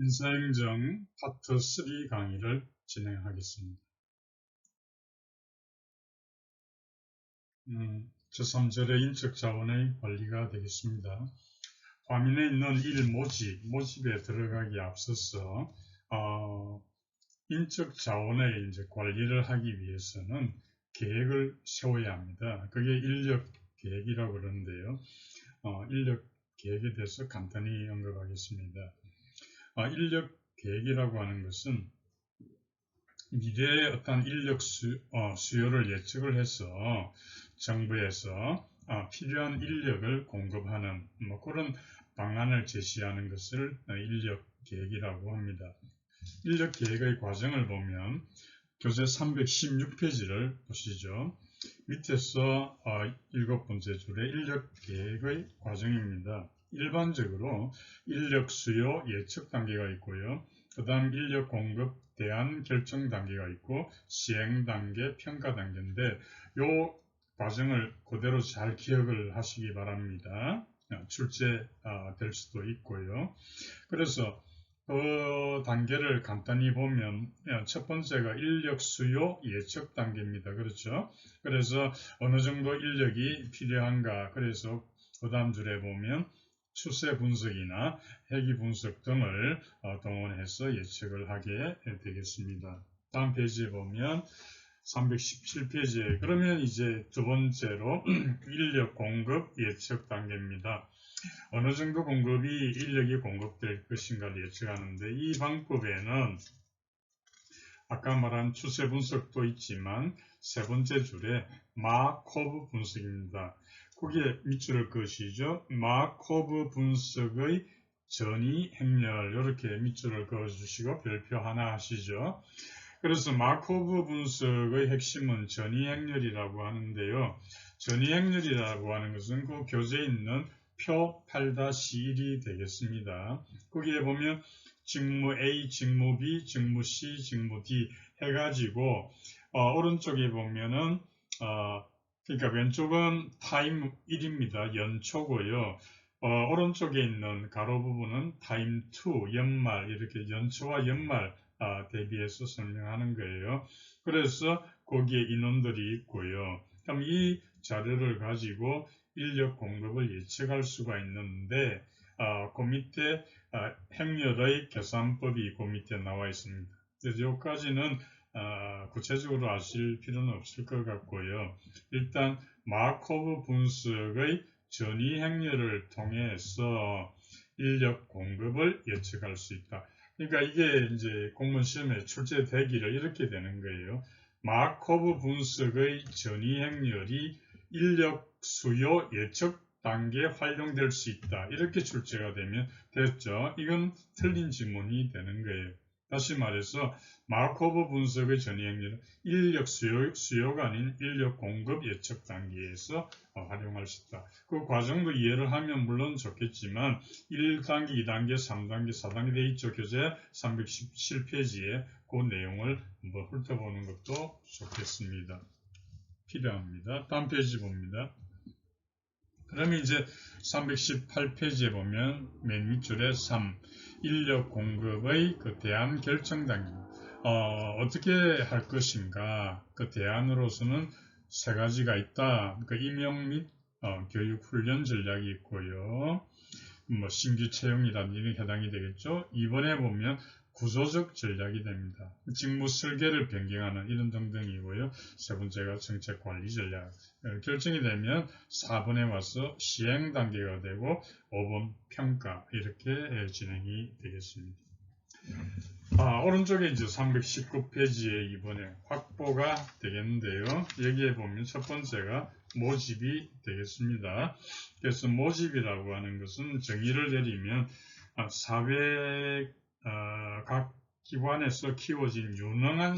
인사행정 파트 3 강의를 진행하겠습니다. 제3절의 인적자원의 관리가 되겠습니다. 화면에 있는 1모집에 들어가기 앞서서 인적자원의 관리를 하기 위해서는 계획을 세워야 합니다. 그게 인력계획이라고 그러는데요. 인력계획에 대해서 간단히 언급하겠습니다. 인력계획이라고 하는 것은 미래의 어떤 인력 수요를 예측을 해서 정부에서 필요한 인력을 공급하는 그런 방안을 제시하는 것을 인력 계획이라고 합니다. 인력 계획의 과정을 보면 교재 316페이지를 보시죠. 밑에서 7번째 줄에 인력 계획의 과정입니다. 일반적으로 인력 수요 예측 단계가 있고요. 그 다음 인력 공급 대안 결정 단계가 있고 시행 단계, 평가 단계인데 이 과정을 그대로 잘 기억을 하시기 바랍니다. 출제될 수도 있고요. 그래서 그 단계를 간단히 보면 첫 번째가 인력 수요 예측 단계입니다. 그렇죠? 그래서 어느 정도 인력이 필요한가. 그래서 그 다음 줄에 보면 추세 분석이나 회귀 분석 등을 동원해서 예측을 하게 되겠습니다. 다음 페이지에 보면 317페이지에 그러면 이제 두 번째로 인력 공급 예측 단계입니다. 어느 정도 인력이 공급될 것인가를 예측하는데 이 방법에는 아까 말한 추세 분석도 있지만 세 번째 줄에 마코브 분석입니다. 거기에 밑줄을 그으시죠. 마코브 분석의 전이 행렬 이렇게 밑줄을 그어주시고 별표 하나 하시죠. 그래서 마코브 분석의 핵심은 전이 행렬이라고 하는데요. 전이 행렬이라고 하는 것은 그 교재에 있는 표 8-1이 되겠습니다. 거기에 보면 직무 A, 직무 B, 직무 C, 직무 D 해가지고 오른쪽에 보면은 그러니까 왼쪽은 타임 1입니다. 연초고요. 오른쪽에 있는 가로 부분은 타임 2, 연말 이렇게 연초와 연말 대비해서 설명하는 거예요. 그래서 거기에 인원들이 있고요. 그럼 이 자료를 가지고 인력 공급을 예측할 수가 있는데 그 밑에 행렬의 계산법이 그 밑에 나와 있습니다. 그래서 여기까지는 구체적으로 아실 필요는 없을 것 같고요. 일단 마코브 분석의 전이 행렬을 통해서 인력 공급을 예측할 수 있다. 그러니까 이게 이제 공무원 시험에 출제되기를 이렇게 되는 거예요. 마코브 분석의 전이 행렬이 인력 수요 예측 단계에 활용될 수 있다. 이렇게 출제가 되면 됐죠. 이건 틀린 지문이 되는 거예요. 다시 말해서 마코브 분석의 전이 행렬은 인력 수요가 아닌 인력 공급 예측 단계에서 활용할 수 있다. 그 과정도 이해를 하면 물론 좋겠지만 1단계, 2단계, 3단계, 4단계 돼 있죠. 교재 317페이지에 그 내용을 한번 훑어보는 것도 좋겠습니다. 필요합니다. 다음 페이지 봅니다. 그러면 이제 318페이지에 보면 맨 밑줄에 3, 인력 공급의 그 대안 결정 단계. 어떻게 할 것인가. 그 대안으로서는 세 가지가 있다. 그 임용 및 교육 훈련 전략이 있고요. 신규 채용이라는 일에 해당이 되겠죠. 이번에 보면 구조적 전략이 됩니다. 직무 설계를 변경하는 이런 등등이고요. 세 번째가 정책 관리 전략. 결정이 되면 4번에 와서 시행 단계가 되고 5번 평가 이렇게 진행이 되겠습니다. 오른쪽에 이제 319페이지에 이번에 확보가 되겠는데요. 여기에 보면 첫 번째가 모집이 되겠습니다. 그래서 모집이라고 하는 것은 정의를 내리면 사회 각 기관에서 키워진 유능한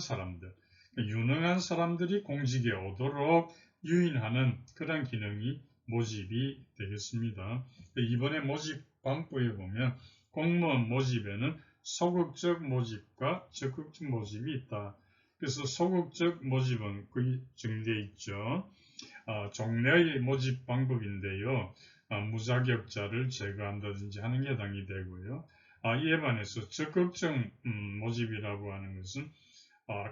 사람들이 공직에 오도록 유인하는 그런 기능이 모집이 되겠습니다. 이번에 모집 방법에 보면 공무원 모집에는 소극적 모집과 적극적 모집이 있다. 그래서 소극적 모집은 거기 정리되어 있죠. 종래의 모집 방법인데요. 무자격자를 제거한다든지 하는 게 해당이 되고요. 이에 반해서 적극적 모집이라고 하는 것은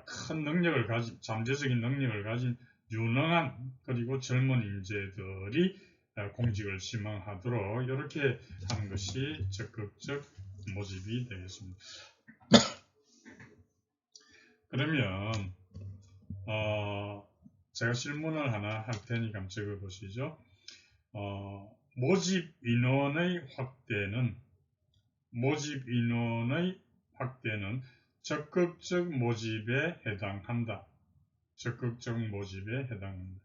큰 능력을 가진, 잠재적인 능력을 가진 유능한 그리고 젊은 인재들이 공직을 지망하도록 이렇게 하는 것이 적극적 모집이 되겠습니다. 그러면 제가 질문을 하나 할 테니까 한번 적어 보시죠. 모집 인원의 확대는 적극적 모집에 해당한다. 적극적 모집에 해당한다.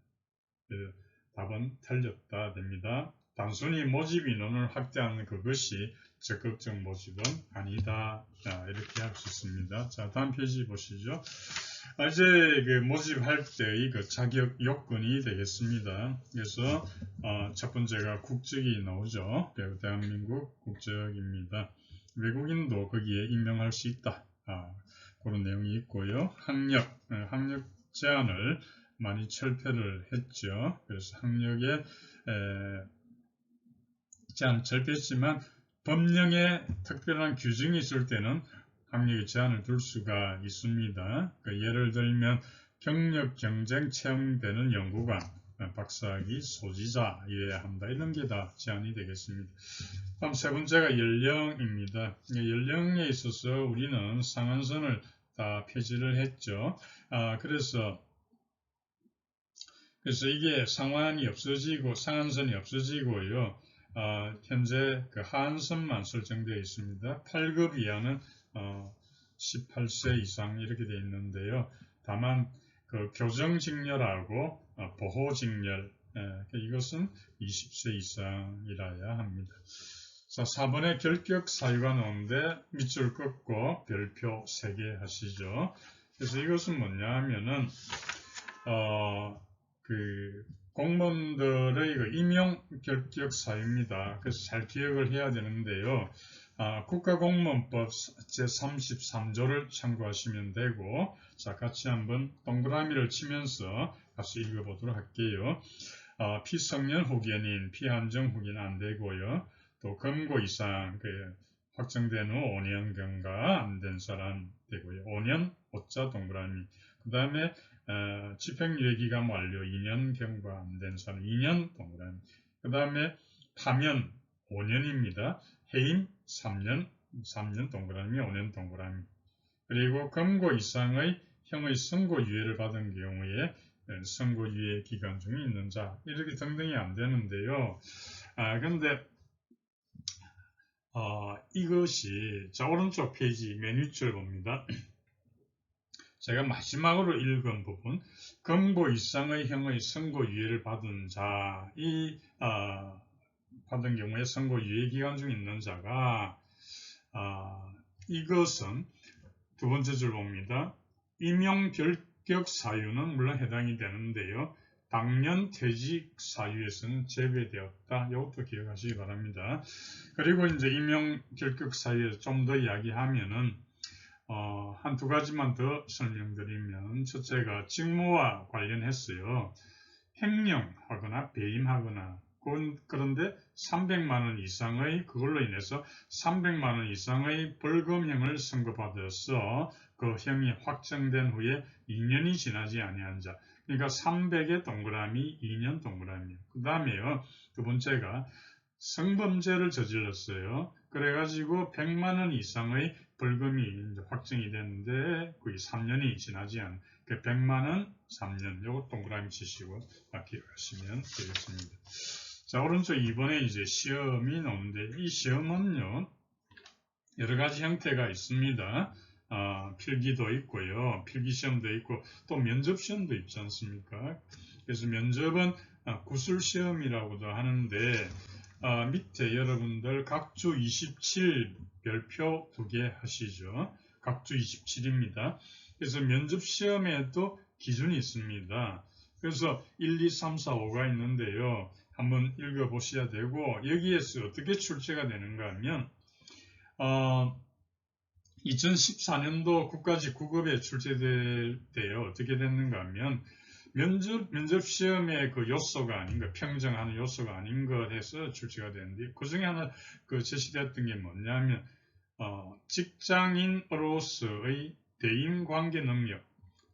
답은 틀렸다 됩니다. 단순히 모집 인원을 확대하는 그것이 적극적 모집은 아니다. 자, 이렇게 할 수 있습니다. 자, 다음 페이지 보시죠. 이제 그 모집할 때의 그 자격 요건이 되겠습니다. 그래서 첫 번째가 국적이 나오죠. 대한민국 국적입니다. 외국인도 거기에 임명할 수 있다. 그런 내용이 있고요. 학력 제한을 많이 철폐를 했죠. 그래서 학력에 제한 철폐했지만 법령에 특별한 규정이 있을 때는 학력에 제한을 둘 수가 있습니다. 예를 들면 경력, 경쟁, 채용되는 연구관, 박사학위 소지자 이어야 한다. 이런 게 다 제한이 되겠습니다. 다음 세 번째가 연령입니다. 연령에 있어서 우리는 상한선을 다 폐지를 했죠. 그래서 이게 상한이 없어지고 상한선이 없어지고요. 현재 그 하한선만 설정되어 있습니다. 8급 이하는 18세 이상 이렇게 되어 있는데요. 다만 그 교정직렬하고 보호직렬 이것은 20세 이상이라야 합니다. 자, 4번에 결격 사유가 나오는데 밑줄 긋고 별표 3개 하시죠. 그래서 이것은 뭐냐 하면은 그 공무원들의 그 임용 결격 사유입니다. 그래서 잘 기억을 해야 되는데요. 국가공무원법 제33조를 참고하시면 되고, 자, 같이 한번 동그라미를 치면서 같이 읽어보도록 할게요. 피성년 후견인, 피한정 후견 안 되고요. 또 검거 이상 확정된 후 5년 경과 안 된 사람 되고요. 5년 5자 동그라미. 그 다음에 집행유예기간 완료 2년 경과 안 된 사람 2년 동그라미. 그 다음에 파면 5년입니다. 해임 3년 동그라미 5년 동그라미. 그리고 검거 이상의 형의 선고유예를 받은 경우에 선고유예 기간 중에 있는 자 이렇게 등등이 안 되는데요. 근데 이것이 자 오른쪽 페이지 맨 위줄 봅니다. 제가 마지막으로 읽은 부분 검거 이상의 형의 선고유예를 받은 자 받은 경우에 선고유예 기간 중에 있는 자가 이것은 두 번째 줄 봅니다. 임용 결격 사유는 물론 해당이 되는데요. 당년 퇴직 사유에서는 제외되었다. 이것도 기억하시기 바랍니다. 그리고 이제 임용 결격 사유에서 좀 더 이야기하면은 한두 가지만 더 설명드리면 첫째가 직무와 관련했어요. 횡령하거나 배임하거나 그런데 300만 원 이상의 그걸로 인해서 300만 원 이상의 벌금형을 선고받아서 그 형이 확정된 후에 2년이 지나지 아니한 자. 그러니까 300의 동그라미 2년 동그라미. 그 다음에요. 두 번째가 성범죄를 저질렀어요. 그래가지고 100만 원 이상의 벌금이 이제 확정이 됐는데 거의 3년이 지나지 않은 100만 원 3년 요거 동그라미 치시고 기억하시면 되겠습니다. 자, 오른쪽 2번에 이제 시험이 나오는데 이 시험은요 여러 가지 형태가 있습니다. 필기도 있고요, 필기시험도 있고 또 면접시험도 있지 않습니까? 그래서 면접은 구술시험이라고도 하는데 밑에 여러분들 각주 27 별표 2개 하시죠. 각주 27입니다. 그래서 면접시험에도 기준이 있습니다. 그래서 1, 2, 3, 4, 5가 있는데요. 한번 읽어보셔야 되고 여기에서 어떻게 출제가 되는가 하면 2014년도 국가직 9급에 출제될 때요. 어떻게 됐는가 하면 면접 시험의 그 요소가 아닌 것, 평정하는 요소가 아닌 것 해서 출제가 되는데 그 중에 하나 제시됐던 게 뭐냐면 직장인으로서의 대인관계 능력,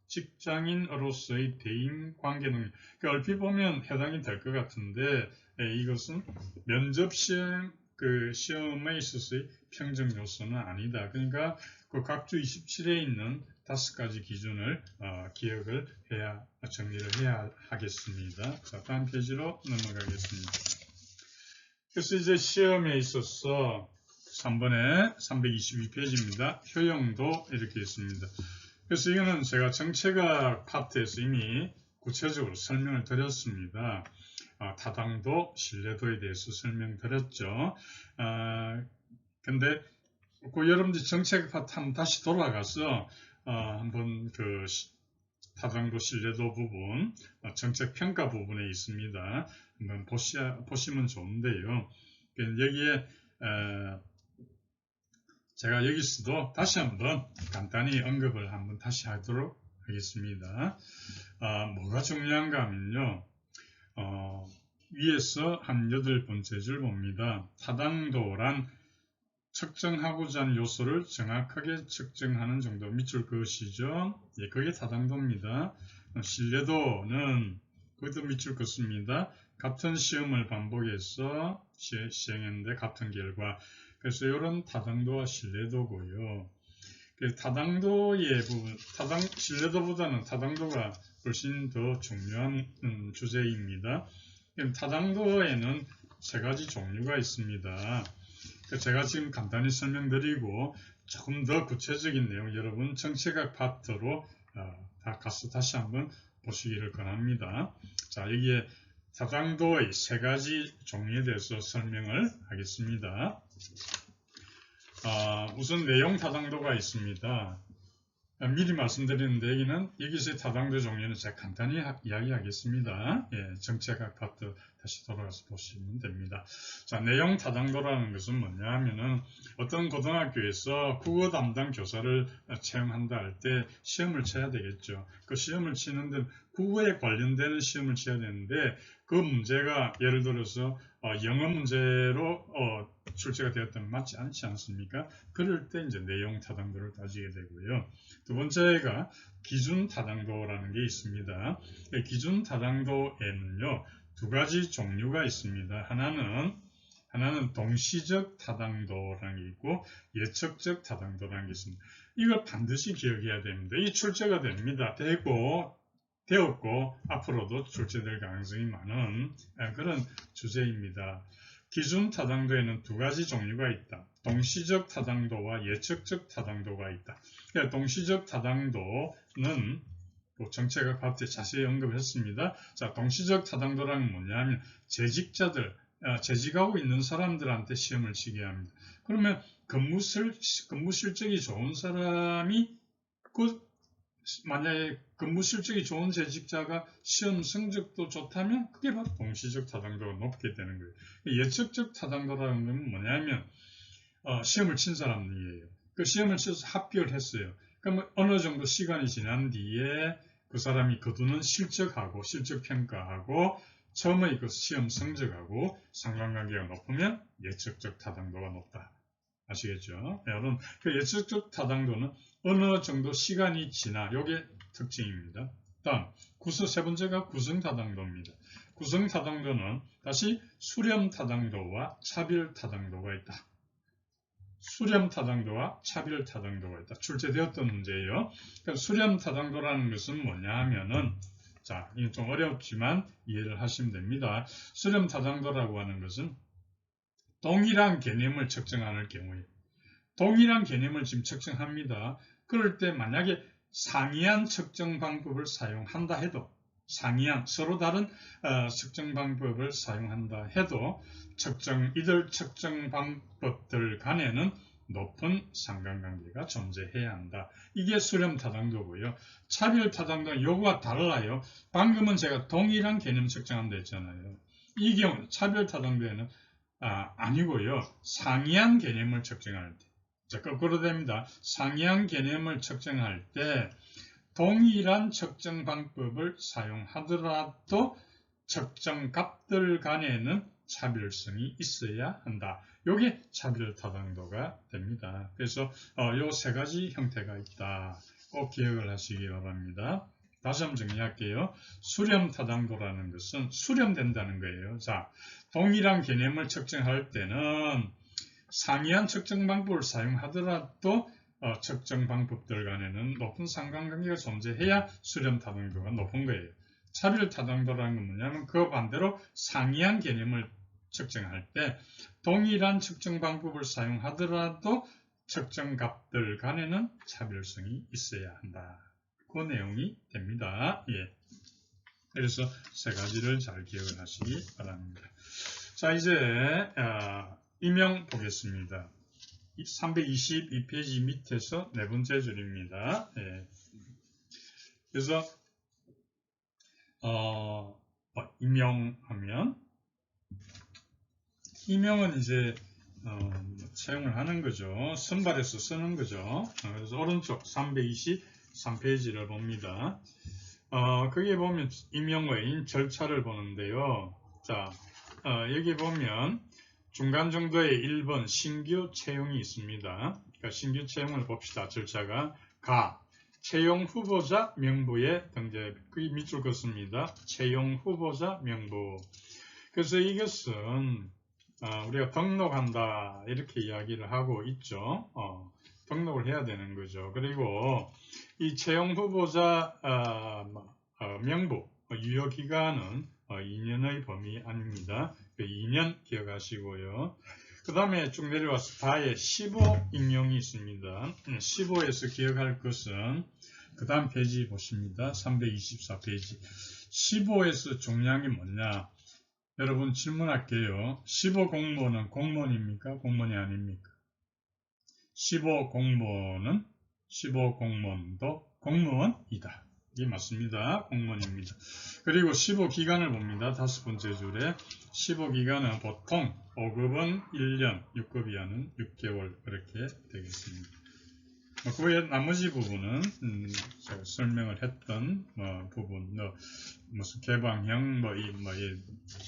직장인으로서의 대인관계 능력. 그러니까 얼핏 보면 해당이 될 것 같은데 이것은 면접 시험에 있어서의 평정 요소는 아니다. 그러니까 그 각주 27에 있는 5가지 기준을 기억을 해야 정리를 해야 하겠습니다. 자, 다음 페이지로 넘어가겠습니다. 그래서 이제 시험에 있어서 3번에 322페이지입니다. 효용도 이렇게 있습니다. 그래서 이거는 제가 정책학 파트에서 이미 구체적으로 설명을 드렸습니다. 타당도, 신뢰도에 대해서 설명드렸죠. 근데 여러분들 정책학 파트 한번 다시 돌아가서 한번 그 타당도, 신뢰도 부분, 정책 평가 부분에 있습니다. 한번 보시면 좋은데요. 여기에 제가 여기서도 다시 한번 간단히 언급을 한번 다시 하도록 하겠습니다. 뭐가 중요한가 하면요. 위에서 한 8번째 줄 봅니다. 타당도란 측정하고자 하는 요소를 정확하게 측정하는 정도 밑줄 그으시죠. 예, 그게 타당도입니다. 신뢰도는 그것도 밑줄 긋습니다. 같은 시험을 반복해서 시행했는데 같은 결과. 그래서 이런 타당도와 신뢰도고요. 타당도의 부분, 신뢰도보다는 타당도가 훨씬 더 중요한 주제입니다. 타당도에는 3가지 종류가 있습니다. 제가 지금 간단히 설명드리고 조금 더 구체적인 내용 여러분 정책학 파트로 가서 다시 한번 보시기를 권합니다. 자, 여기에 타당도의 3가지 종류에 대해서 설명을 하겠습니다. 우선 내용 타당도가 있습니다. 미리 말씀드리는데 여기서의 타당도 종류는 제가 간단히 이야기하겠습니다. 예, 정책학 파트 다시 돌아가서 보시면 됩니다. 자, 내용 타당도라는 것은 뭐냐 하면은 어떤 고등학교에서 국어 담당 교사를 채용한다 할 때 시험을 쳐야 되겠죠. 그 시험을 치는데 국어에 관련되는 시험을 쳐야 되는데 그 문제가 예를 들어서 영어 문제로 출제가 되었다면 맞지 않지 않습니까? 그럴 때 이제 내용 타당도를 따지게 되고요. 두 번째가 기준 타당도라는 게 있습니다. 기준 타당도에는요, 2가지 종류가 있습니다. 하나는 동시적 타당도라는 게 있고 예측적 타당도라는 게 있습니다. 이걸 반드시 기억해야 됩니다. 이 출제가 됩니다. 되었고 앞으로도 출제될 가능성이 많은 그런 주제입니다. 기준 타당도에는 2가지 종류가 있다. 동시적 타당도와 예측적 타당도가 있다. 그러니까 동시적 타당도는 정책학 파트에 자세히 언급했습니다. 자, 동시적 타당도라는 뭐냐 하면 재직하고 있는 사람들한테 시험을 치게 합니다. 그러면 근무 실적이 좋은 사람이 만약에 근무 실적이 좋은 재직자가 시험 성적도 좋다면 그게 바로 동시적 타당도가 높게 되는 거예요. 예측적 타당도라는 건 뭐냐면 시험을 친 사람이에요. 그 시험을 쳐서 합격을 했어요. 그러면 어느 정도 시간이 지난 뒤에 그 사람이 거두는 실적하고 실적평가하고 처음의 그 시험 성적하고 상관관계가 높으면 예측적 타당도가 높다. 아시겠죠? 여러분, 그 예측적 타당도는 어느 정도 시간이 지나, 요게 특징입니다. 다음, 세 번째가 구성타당도입니다. 구성타당도는 다시 수렴타당도와 차별타당도가 있다. 수렴타당도와 차별타당도가 있다. 출제되었던 문제예요. 그러니까 수렴타당도라는 것은 뭐냐 하면은, 자, 이건 좀 어렵지만 이해를 하시면 됩니다. 수렴타당도라고 하는 것은 동일한 개념을 측정하는 경우에 동일한 개념을 지금 측정합니다. 그럴 때 만약에 상이한 측정 방법을 사용한다 해도 서로 다른 측정 방법을 사용한다 해도 이들 측정 방법들 간에는 높은 상관관계가 존재해야 한다. 이게 수렴타당도고요. 차별타당도는 요거와 달라요. 방금은 제가 동일한 개념 측정한다 했잖아요. 이 경우 차별타당도에는 아니고요. 상이한 개념을 측정할 때. 자, 거꾸로 됩니다. 상이한 개념을 측정할 때 동일한 측정 방법을 사용하더라도 측정 값들 간에는 차별성이 있어야 한다. 요게 차별타당도가 됩니다. 그래서 요 세 가지 형태가 있다. 꼭 기억을 하시기 바랍니다. 다시 한번 정리할게요. 수렴타당도라는 것은 수렴된다는 거예요. 자, 동일한 개념을 측정할 때는 상이한 측정 방법을 사용하더라도 측정 방법들 간에는 높은 상관관계가 존재해야 수렴타당도가 높은 거예요. 차별타당도라는 건 뭐냐면 그 반대로 상이한 개념을 측정할 때 동일한 측정 방법을 사용하더라도 측정 값들 간에는 차별성이 있어야 한다. 그 내용이 됩니다. 예. 그래서 세 가지를 잘 기억을 하시기 바랍니다. 자, 이제 임용 보겠습니다. 322페이지 밑에서 네 번째 줄입니다. 예. 그래서 임용하면 임용은 이제 사용을 하는 거죠. 선발해서 쓰는 거죠. 그래서 오른쪽 323페이지를 봅니다. 거기에 보면 임용 외인 절차를 보는데요. 자, 여기 보면 중간 정도의 1번 신규 채용이 있습니다. 그러니까 신규 채용을 봅시다. 절차가 채용 후보자 명부에 등재, 그 밑줄 긋습니다. 채용 후보자 명부. 그래서 이것은 우리가 등록한다 이렇게 이야기를 하고 있죠. 등록을 해야 되는 거죠. 그리고 이 채용 후보자 명부 유효기간은 2년의 범위 아닙니다. 2년 기억하시고요. 그 다음에 쭉 내려와서 다에 15 임용이 있습니다. 15에서 기억할 것은 그 다음 페이지 보십니다. 324페이지. 15에서 중요한 게 뭐냐? 여러분 질문할게요. 15 공무원은 공무원입니까? 공무원이 아닙니까? 15 공무원도 공무원이다. 이게 맞습니다. 공무원입니다. 그리고 15 기간을 봅니다. 다섯 번째 줄에 15 기간은 보통 5급은 1년, 6급 이하는 6개월 그렇게 되겠습니다. 그 외에 나머지 부분은 제가 설명을 했던 부분, 무슨 개방형,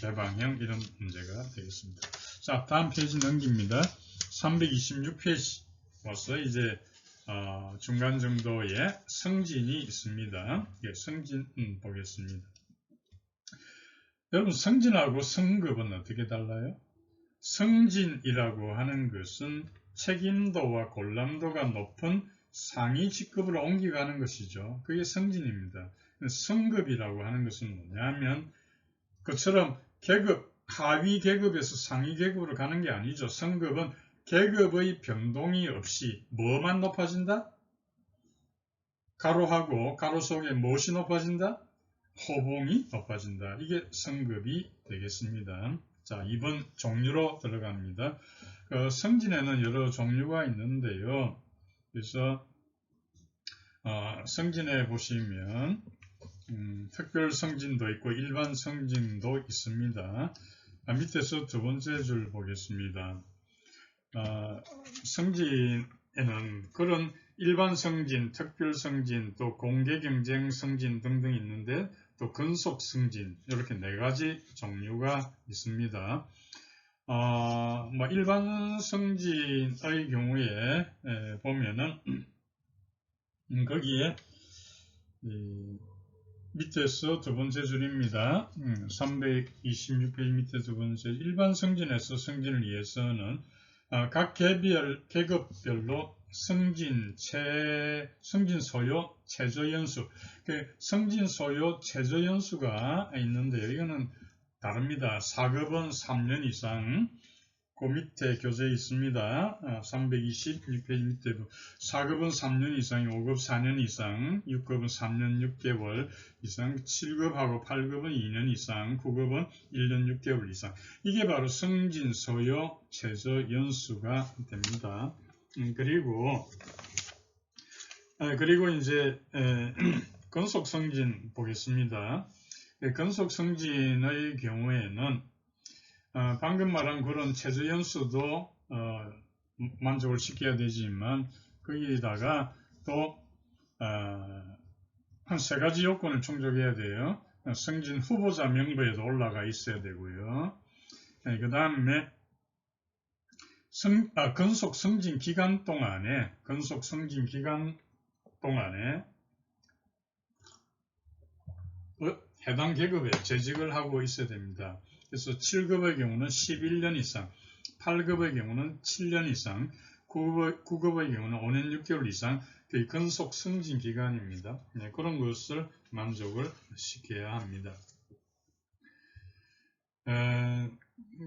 개방형 이런 문제가 되겠습니다. 자, 다음 페이지 넘깁니다. 326페이지 와서 이제 중간 정도의 승진이 있습니다. 예, 승진 보겠습니다. 여러분 승진하고 승급은 어떻게 달라요? 승진이라고 하는 것은 책임도와 권람도가 높은 상위 직급으로 옮겨가는 것이죠. 그게 승진입니다. 승급이라고 하는 것은 뭐냐면 그처럼 계급, 하위 계급에서 상위 계급으로 가는 게 아니죠. 승급은 계급의 변동이 없이 뭐만 높아진다? 가로하고 가로 속에 무엇이 높아진다? 호봉이 높아진다. 이게 승급이 되겠습니다. 자, 2번 종류로 들어갑니다. 승진에는 여러 종류가 있는데요. 그래서 승진에 보시면 특별 승진도 있고 일반 승진도 있습니다. 밑에서 두 번째 줄 보겠습니다. 승진에는 그런 일반 승진, 특별 승진, 또 공개 경쟁 승진 등등 있는데 또 근속 승진 이렇게 네 가지 종류가 있습니다. 일반 승진의 경우에 보면은 거기에 밑에서 두 번째 줄입니다. 326페이지 밑에 두 번째 일반 승진에서 승진을 위해서는 각 계급별로 승진 소요, 최저 연수, 승진 소요, 최저 연수가 있는데요. 이거는 다릅니다. 4급은 3년 이상, 그 밑에 교재에 있습니다. 326페이지 밑에 4급은 3년 이상, 5급 4년 이상, 6급은 3년 6개월 이상, 7급하고 8급은 2년 이상, 9급은 1년 6개월 이상. 이게 바로 승진 소요 최저 연수가 됩니다. 그리고 이제 근속 승진 보겠습니다. 근속 승진의 경우에는 방금 말한 그런 최저 연수도 만족을 시켜야 되지만 거기다가 또 한 세 가지 요건을 충족해야 돼요. 승진 후보자 명부에도 올라가 있어야 되고요. 그 다음에 근속 승진 기간 동안에 해당 계급에 재직을 하고 있어야 됩니다. 그래서 7급의 경우는 11년 이상, 8급의 경우는 7년 이상, 9급의 경우는 5년 6개월 이상 그 근속 승진 기간입니다. 네, 그런 것을 만족을 시켜야 합니다.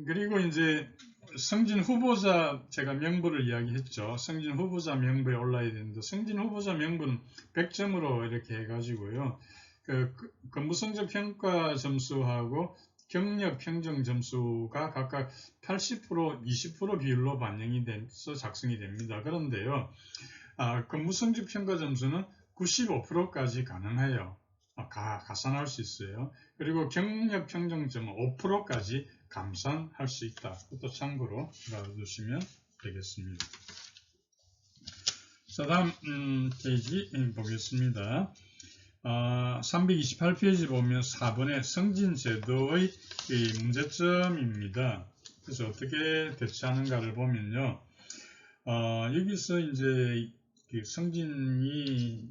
그리고 이제 승진 후보자 제가 명부를 이야기했죠. 승진 후보자 명부에 올라야 되는데 승진 후보자 명부는 100점으로 이렇게 해가지고요. 그 근무성적 평가 점수하고 경력 평정 점수가 각각 80%, 20% 비율로 반영이 돼서 작성이 됩니다. 그런데요, 근무성적 평가 점수는 95%까지 가능해요. 가산할 수 있어요. 그리고 경력 평정점은 5%까지 감산할 수 있다. 그것도 참고로 알아두시면 되겠습니다. 자, 다음 페이지 보겠습니다. 328페이지 보면 4번의 승진제도의 문제점입니다. 그래서 어떻게 대처하는가를 보면요. 여기서 이제 승진이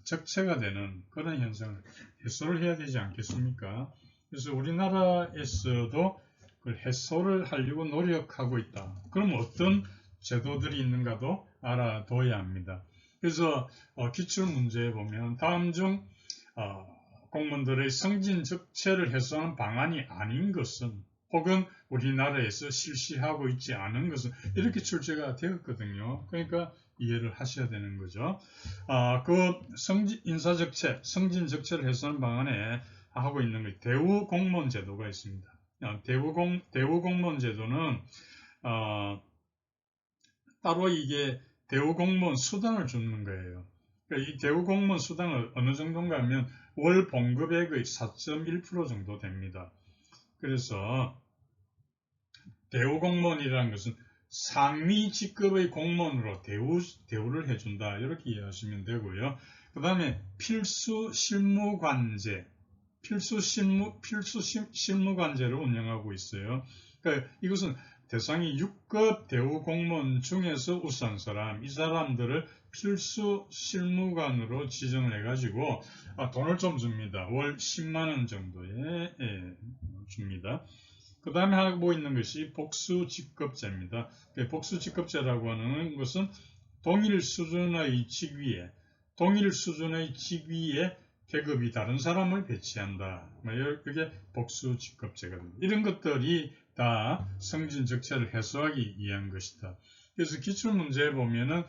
적체가 되는 그런 현상을 해소를 해야 되지 않겠습니까? 그래서 우리나라에서도 그 해소를 하려고 노력하고 있다. 그럼 어떤 제도들이 있는가도 알아둬야 합니다. 그래서 기출문제에 보면 다음 중 공무원들의 승진 적체를 해소하는 방안이 아닌 것은 혹은 우리나라에서 실시하고 있지 않은 것은 이렇게 출제가 되었거든요. 그러니까 이해를 하셔야 되는 거죠. 그 인사적체, 승진적체를 해소하는 방안에 하고 있는 게 대우 공무원 제도가 있습니다. 대우 공무원 제도는 따로 이게 대우 공무원 수당을 주는 거예요. 그러니까 이 대우 공무원 수당을 어느 정도인가 하면 월 봉급액의 4.1% 정도 됩니다. 그래서 대우 공무원이라는 것은 상위 직급의 공무원으로 대우를 해준다. 이렇게 이해하시면 되고요. 그 다음에 필수 실무관제를 운영하고 있어요. 그러니까 이것은 대상이 6급 대우 공무원 중에서 우수한 사람, 이 사람들을 필수 실무관으로 지정을 해가지고 돈을 좀 줍니다. 월 10만원 정도에 줍니다. 그 다음에 하고 있는 것이 복수직급제입니다. 복수직급제라고 하는 것은 동일 수준의 직위에 계급이 다른 사람을 배치한다. 이게 복수직급제가 됩니다. 이런 것들이 다 승진적체를 해소하기 위한 것이다. 그래서 기출문제에 보면은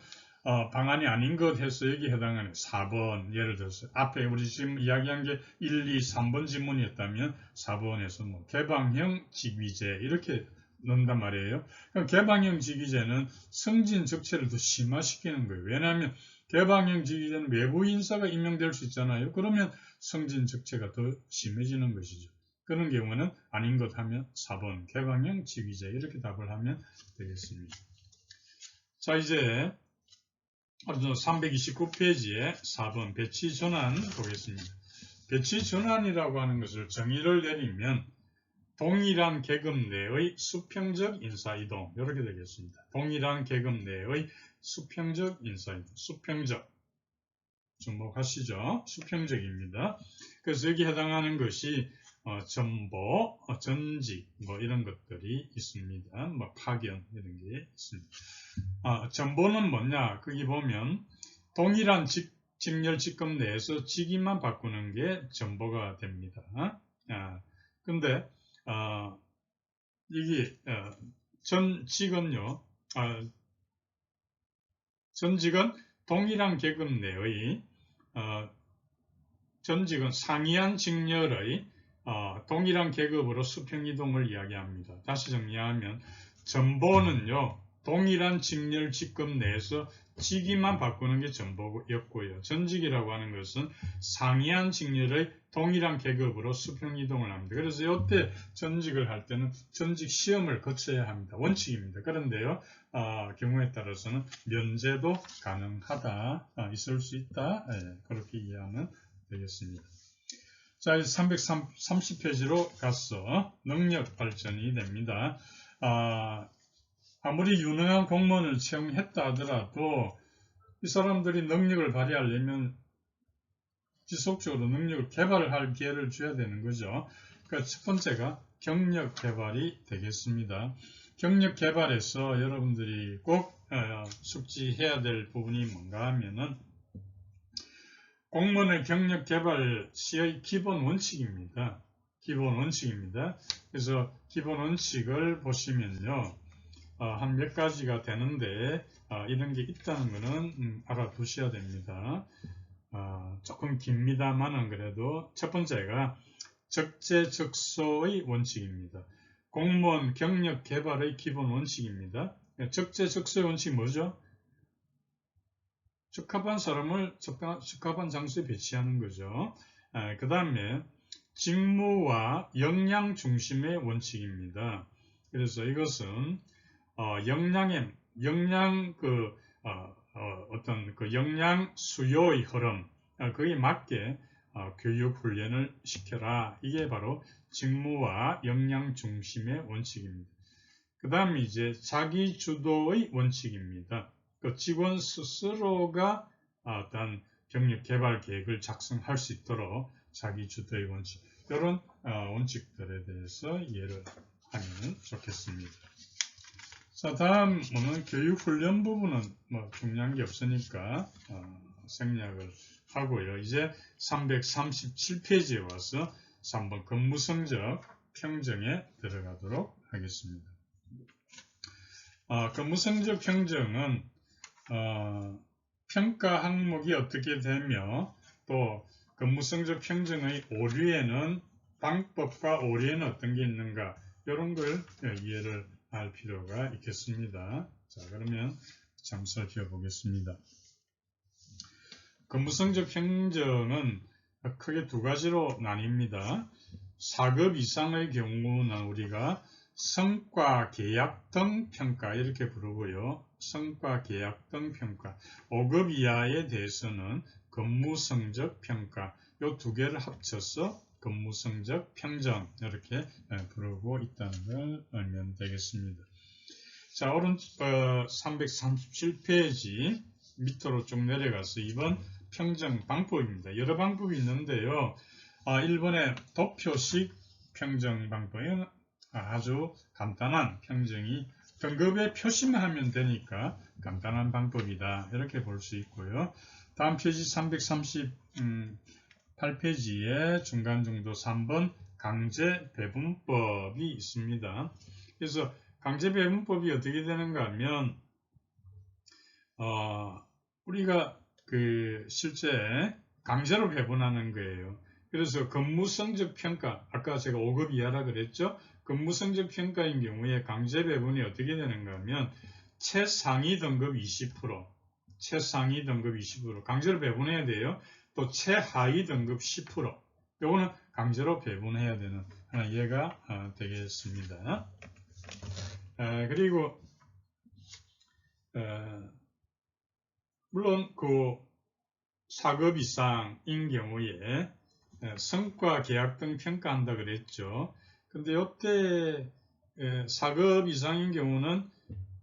방안이 아닌 것 해서 여기 해당하는 4번, 예를 들어서 앞에 우리 지금 이야기한 게 1, 2, 3번 지문이었다면 4번에서 뭐 개방형 직위제 이렇게 넣는단 말이에요. 그럼 개방형 직위제는 승진 적체를 더 심화시키는 거예요. 왜냐하면 개방형 직위제는 외부 인사가 임명될 수 있잖아요. 그러면 승진 적체가 더 심해지는 것이죠. 그런 경우는 아닌 것 하면 4번 개방형 직위제 이렇게 답을 하면 되겠습니다. 자, 이제 329페이지에 4번 배치전환 보겠습니다. 배치전환이라고 하는 것을 정의를 내리면 동일한 계급 내의 수평적 인사이동 이렇게 되겠습니다. 동일한 계급 내의 수평적 인사이동, 수평적 주목하시죠. 수평적입니다. 그래서 여기 해당하는 것이 전보, 전직 뭐 이런 것들이 있습니다. 뭐 파견 이런 게 있습니다. 전보는 뭐냐? 거기 보면 동일한 직렬 직급 내에서 직위만 바꾸는 게 전보가 됩니다. 근데 이게 전직은요. 전직은 동일한 계급 내의 전직은 상이한 직렬의 동일한 계급으로 수평이동을 이야기합니다. 다시 정리하면 전보는요. 동일한 직렬 직급 내에서 직위만 바꾸는 게 전보였고요. 전직이라고 하는 것은 상이한 직렬의 동일한 계급으로 수평이동을 합니다. 그래서 이때 전직을 할 때는 전직 시험을 거쳐야 합니다. 원칙입니다. 그런데요. 경우에 따라서는 면제도 가능하다. 있을 수 있다. 그렇게 이해하면 되겠습니다. 자, 330페이지로 가서 능력 발전이 됩니다. 아무리 유능한 공무원을 채용했다 하더라도 이 사람들이 능력을 발휘하려면 지속적으로 능력을 개발할 기회를 줘야 되는 거죠. 그러니까 첫 번째가 경력 개발이 되겠습니다. 경력 개발에서 여러분들이 꼭 숙지해야 될 부분이 뭔가 하면은 공무원의 경력 개발 시의 기본 원칙입니다. 기본 원칙입니다. 그래서 기본 원칙을 보시면요. 한 몇 가지가 되는데 이런 게 있다는 것은 알아두셔야 됩니다. 조금 깁니다만은 그래도 첫 번째가 적재적소의 원칙입니다. 공무원 경력 개발의 기본 원칙입니다. 적재적소의 원칙이 뭐죠? 적합한 사람을 적합한 장소에 배치하는 거죠. 그 다음에 직무와 역량 중심의 원칙입니다. 그래서 이것은 어떤 그 역량 수요의 흐름, 거기에 맞게 교육 훈련을 시켜라. 이게 바로 직무와 역량 중심의 원칙입니다. 그 다음에 이제 자기 주도의 원칙입니다. 그 직원 스스로가 어떤 경력 개발 계획을 작성할 수 있도록 자기 주도의 원칙, 이런 원칙들에 대해서 이해를 하면 좋겠습니다. 자, 다음은 교육 훈련 부분은 뭐 중요한 게 없으니까 생략을 하고요. 이제 337페이지에 와서 3번 근무성적 평정에 들어가도록 하겠습니다. 근무성적 평정은 평가 항목이 어떻게 되며 또 근무성적 평정의 오류에는 방법과 오류에는 어떤 게 있는가, 이런 걸 이해를 할 필요가 있겠습니다. 자, 그러면 잠 살펴보겠습니다. 근무성적 평정은 크게 두 가지로 나뉩니다. 4급 이상의 경우는 우리가 성과 계약 등 평가 이렇게 부르고요. 성과 계약 등 평가. 5급 이하에 대해서는 근무성적 평가, 이 두 개를 합쳐서 근무성적 평정 이렇게 부르고 있다는 걸 알면 되겠습니다. 자, 오른쪽 337페이지 밑으로 쭉 내려가서 2번 평정 방법입니다. 여러 방법이 있는데요. 1번의 도표식 평정 방법은 아주 간단한 평정이 등급에 표시만 하면 되니까 간단한 방법이다, 이렇게 볼 수 있고요. 다음 페이지 338페이지에 중간정도 3번 강제 배분법이 있습니다. 그래서 강제 배분법이 어떻게 되는가 하면 우리가 실제 강제로 배분하는 거예요. 그래서 근무성적 평가, 아까 제가 5급 이하라 그랬죠? 근무성적 평가인 경우에 강제 배분이 어떻게 되는가 하면 최상위 등급 20%, 최상위 등급 20%, 강제로 배분해야 돼요. 또 최하위 등급 10%, 요거는 강제로 배분해야 되는 하나 이해가 되겠습니다. 그리고 물론 그 4급 이상인 경우에 성과 계약 등 평가한다 그랬죠. 근데 이때 4급 이상인 경우는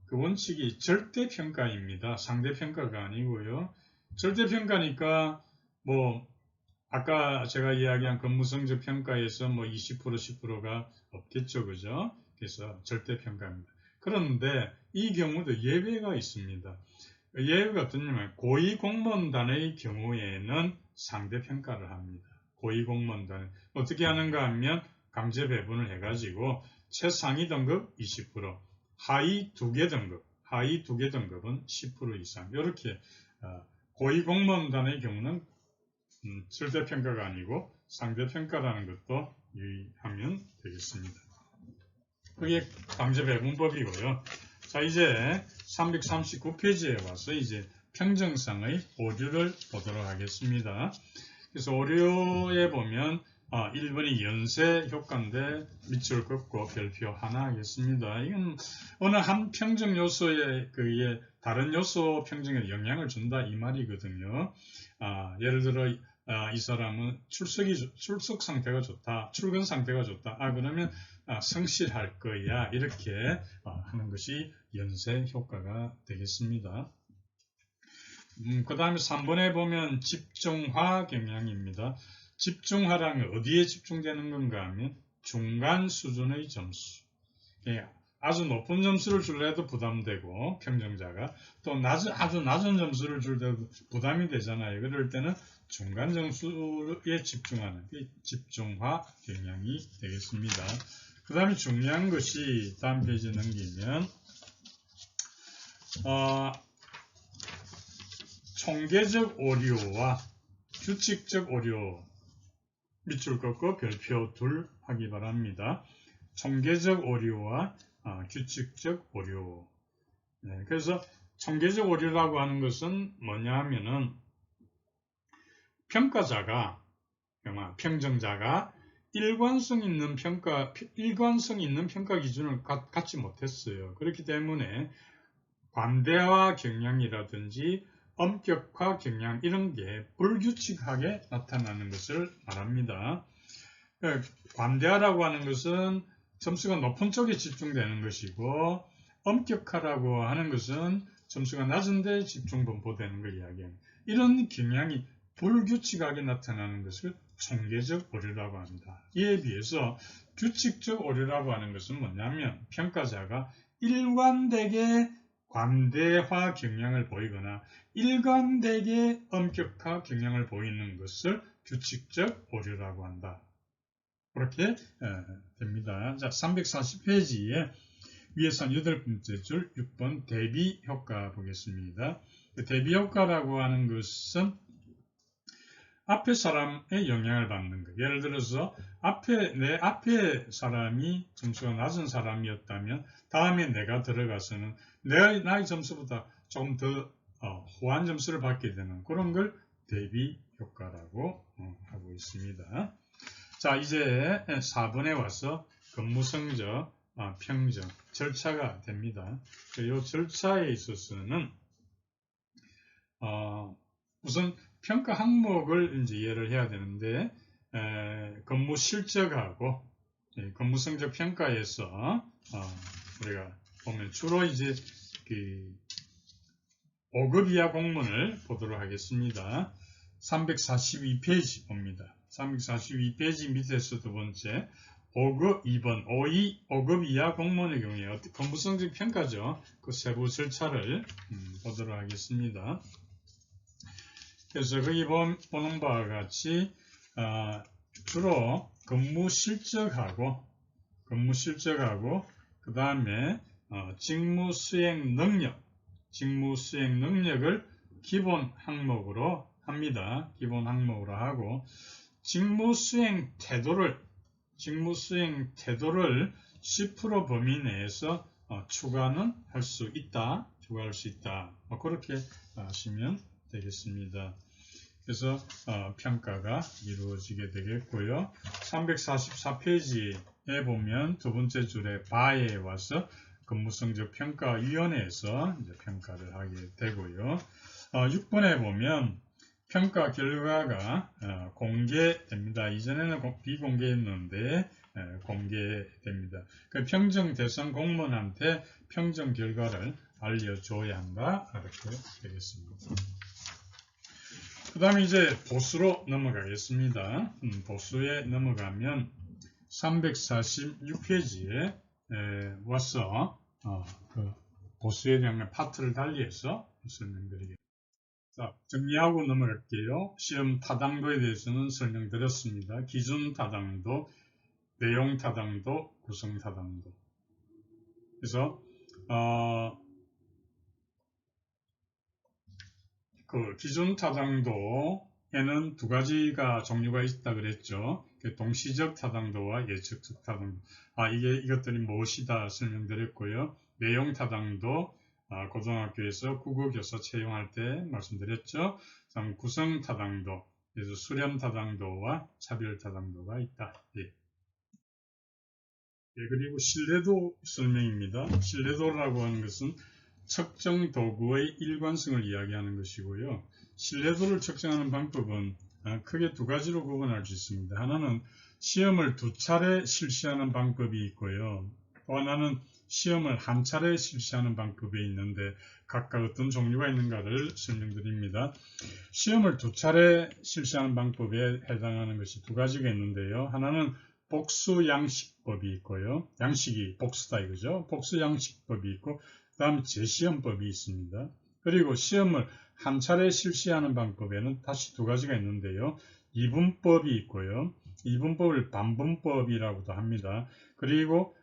그 원칙이 절대평가입니다. 상대평가가 아니고요. 절대평가니까 뭐 아까 제가 이야기한 근무성적 평가에서 뭐 20% 10%가 없겠죠. 그죠? 그래서 절대평가입니다. 그런데 이 경우도 예외가 있습니다. 예외가 어떠냐면 고위공무원단의 경우에는 상대평가를 합니다. 고위공무원단 어떻게 하는가 하면 강제 배분을 해가지고 최상위 등급 20%, 하위 2개 등급은 10% 이상, 이렇게 고위공무원단의 경우는 절대평가가 아니고 상대평가라는 것도 유의하면 되겠습니다. 그게 강제 배분법이고요. 자, 이제 339페이지에 와서 이제 평정상의 오류를 보도록 하겠습니다. 그래서 오류에 보면 1번이 연쇄 효과인데 밑줄 긋고 별표 하나 하겠습니다. 이건 어느 한 평정 요소에 다른 요소 평정에 영향을 준다 이 말이거든요. 예를 들어 이 사람은 출석 상태가 좋다, 출근 상태가 좋다. 그러면 성실할 거야. 이렇게 하는 것이 연쇄 효과가 되겠습니다. 그 다음에 3번에 보면 집중화 경향입니다. 집중화라는 어디에 집중되는 건가 하면 중간 수준의 점수. 아주 높은 점수를 줄려 해도 부담되고 평정자가 또 아주 낮은 점수를 줄 때도 부담이 되잖아요. 그럴 때는 중간 점수에 집중하는 게 집중화 경향이 되겠습니다. 그 다음에 중요한 것이 다음 페이지 넘기면 총계적 오류와 규칙적 오류 밑줄 긋고 별표 둘 하기 바랍니다. 총계적 오류와 규칙적 오류. 그래서 총계적 오류라고 하는 것은 뭐냐 하면은 평가자가, 평정자가 일관성 있는 평가 기준을 갖지 못했어요. 그렇기 때문에 관대화 경향이라든지 엄격화 경향 이런 게 불규칙하게 나타나는 것을 말합니다. 관대화라고 하는 것은 점수가 높은 쪽에 집중되는 것이고 엄격하라고 하는 것은 점수가 낮은 데 집중 분포되는 걸 이야기합니다. 이런 경향이 불규칙하게 나타나는 것을 총계적 오류라고 합니다. 이에 비해서 규칙적 오류라고 하는 것은 뭐냐면 평가자가 일관되게 관대화 경향을 보이거나 일관되게 엄격화 경향을 보이는 것을 규칙적 오류라고 한다. 그렇게 됩니다. 자, 340페이지에 위에서 8번째 줄 6번 대비 효과 보겠습니다. 대비 효과라고 하는 것은 앞에 사람의 영향을 받는 것. 예를 들어서 내 앞에 사람이 점수가 낮은 사람이었다면 다음에 내가 들어가서는 나의 점수보다 조금 더 후한 점수를 받게 되는 그런 걸 대비 효과라고 하고 있습니다. 자, 이제 4번에 와서 근무성적, 평정, 절차가 됩니다. 이 절차에 있어서는 우선 평가 항목을 이제 이해를 해야 되는데 근무 실적하고 근무성적 평가에서 우리가 보면 주로 이제 5급 이하 공문을 보도록 하겠습니다. 342페이지 봅니다. 342페이지 밑에서 두 번째 5급 2번 5급 이하 공무원의 경우에 근무성적 평가죠. 그 세부 절차를 보도록 하겠습니다. 그래서 거기 보는 바와 같이 주로 근무 실적하고 그 다음에 직무 수행 능력을 기본 항목으로 합니다. 기본 항목으로 하고 직무 수행 태도를 10% 범위 내에서 추가는 할 수 있다. 추가할 수 있다. 그렇게 하시면 되겠습니다. 그래서 평가가 이루어지게 되겠고요. 344페이지에 보면 두 번째 줄에 바에 와서 근무성적 평가위원회에서 이제 평가를 하게 되고요. 6번에 보면 평가 결과가 공개됩니다. 이전에는 비공개였는데 공개됩니다. 그 평정 대상 공무원한테 평정 결과를 알려줘야 한다. 이렇게 되겠습니다. 그 다음에 이제 보수로 넘어가겠습니다. 보수에 넘어가면 346페이지에 와서 그 보수에 대한 파트를 달리해서 설명드리겠습니다. 자, 정리하고 넘어갈게요. 시험 타당도에 대해서는 설명드렸습니다. 기준 타당도, 내용 타당도, 구성 타당도. 그래서 그 기준 타당도에는 두 가지가 종류가 있다 그랬죠. 동시적 타당도와 예측적 타당도. 이것들이 무엇이다 설명드렸고요. 내용 타당도, 고등학교에서 국어교사 채용할 때 말씀드렸죠. 다음 구성 타당도, 그래서 수렴 타당도와 차별 타당도가 있다. 그리고 신뢰도 설명입니다. 신뢰도라고 하는 것은 측정 도구의 일관성을 이야기하는 것이고요. 신뢰도를 측정하는 방법은 크게 두 가지로 구분할 수 있습니다. 하나는 시험을 두 차례 실시하는 방법이 있고요. 또 하나는 시험을 한 차례 실시하는 방법이 있는데 각각 어떤 종류가 있는가를 설명드립니다. 시험을 두 차례 실시하는 방법에 해당하는 것이 두 가지가 있는데요. 하나는 복수 양식법이 있고요. 양식이 복수다 이거죠. 복수 양식법이 있고 그 다음 재시험법이 있습니다. 그리고 시험을 한 차례 실시하는 방법에는 다시 두 가지가 있는데요. 이분법이 있고요. 이분법을 반분법이라고도 합니다. 그리고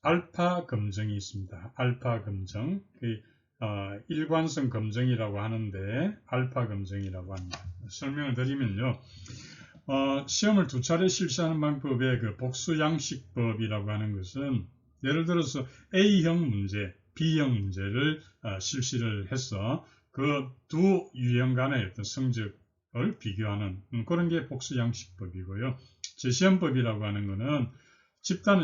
알파 검정이 있습니다. 알파 검정, 일관성 검정이라고 하는데 알파 검정이라고 합니다. 설명을 드리면요. 시험을 두 차례 실시하는 방법의 그 복수 양식법이라고 하는 것은 예를 들어서 A형 문제, B형 문제를 실시를 해서 그 두 유형 간의 어떤 성적을 비교하는 그런 게 복수 양식법이고요. 재시험법이라고 하는 것은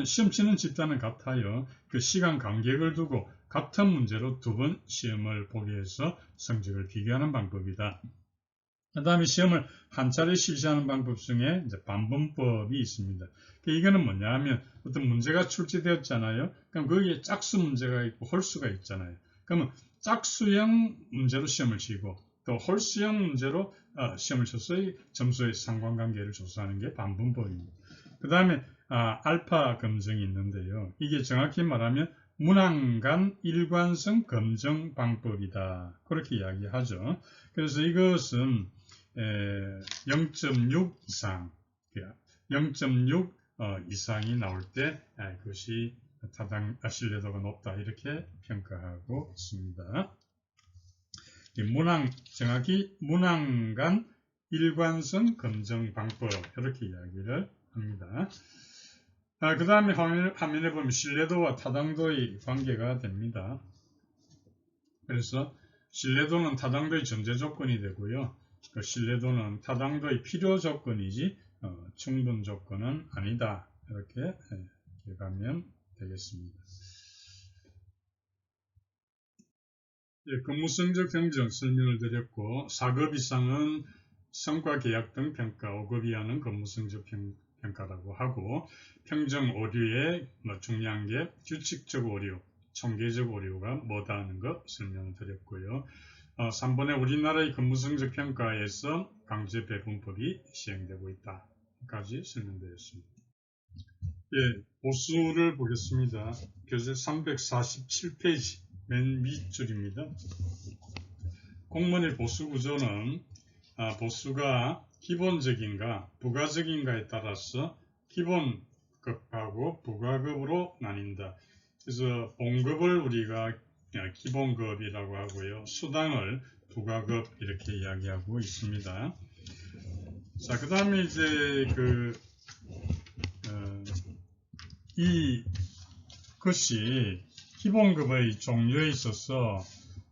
시험 치는 집단은 같아요. 그 시간 간격을 두고 같은 문제로 두 번 시험을 보게 해서 성적을 비교하는 방법이다. 그 다음에 시험을 한 차례 실시하는 방법 중에 이제 반분법이 있습니다. 이거는 뭐냐 하면 어떤 문제가 출제되었잖아요. 그럼 거기에 짝수 문제가 있고 홀수가 있잖아요. 그러면 짝수형 문제로 시험을 치고 또 홀수형 문제로 시험을 쳐서 점수의 상관관계를 조사하는 게 반분법입니다. 그 다음에 알파 검증이 있는데요. 이게 정확히 말하면 문항간 일관성 검증 방법이다. 그렇게 이야기하죠. 그래서 이것은 0.6 이상, 0.6 이상이 나올 때 그것이 신뢰도가 높다 이렇게 평가하고 있습니다. 정확히 문항간 일관성 검증 방법 이렇게 이야기를 합니다. 그 다음에 화면에 보면 신뢰도와 타당도의 관계가 됩니다. 그래서 신뢰도는 타당도의 전제 조건이 되고요. 그 신뢰도는 타당도의 필요 조건이지 충분 조건은 아니다. 이렇게 기억하면 되겠습니다. 근무 성적 평정 설명을 드렸고 4급 이상은 성과 계약 등 평가, 5급 이하는 근무 성적 평가라고 하고 평정 오류의 중요한 게 규칙적 오류, 총계적 오류가 뭐다 하는 것 설명을 드렸고요. 3번에 우리나라의 근무성적 평가에서 강제 배분법이 시행되고 있다까지 설명드렸습니다. 보수를 보겠습니다. 교재 347페이지 맨 밑줄입니다. 공무원의 보수 구조는 보수가 기본적인가 부가적인가에 따라서 기본급하고 부가급으로 나뉜다. 그래서 본급을 우리가 기본급이라고 하고요. 수당을 부가급 이렇게 이야기하고 있습니다. 자, 그 다음에 이제 이것이 기본급의 종류에 있어서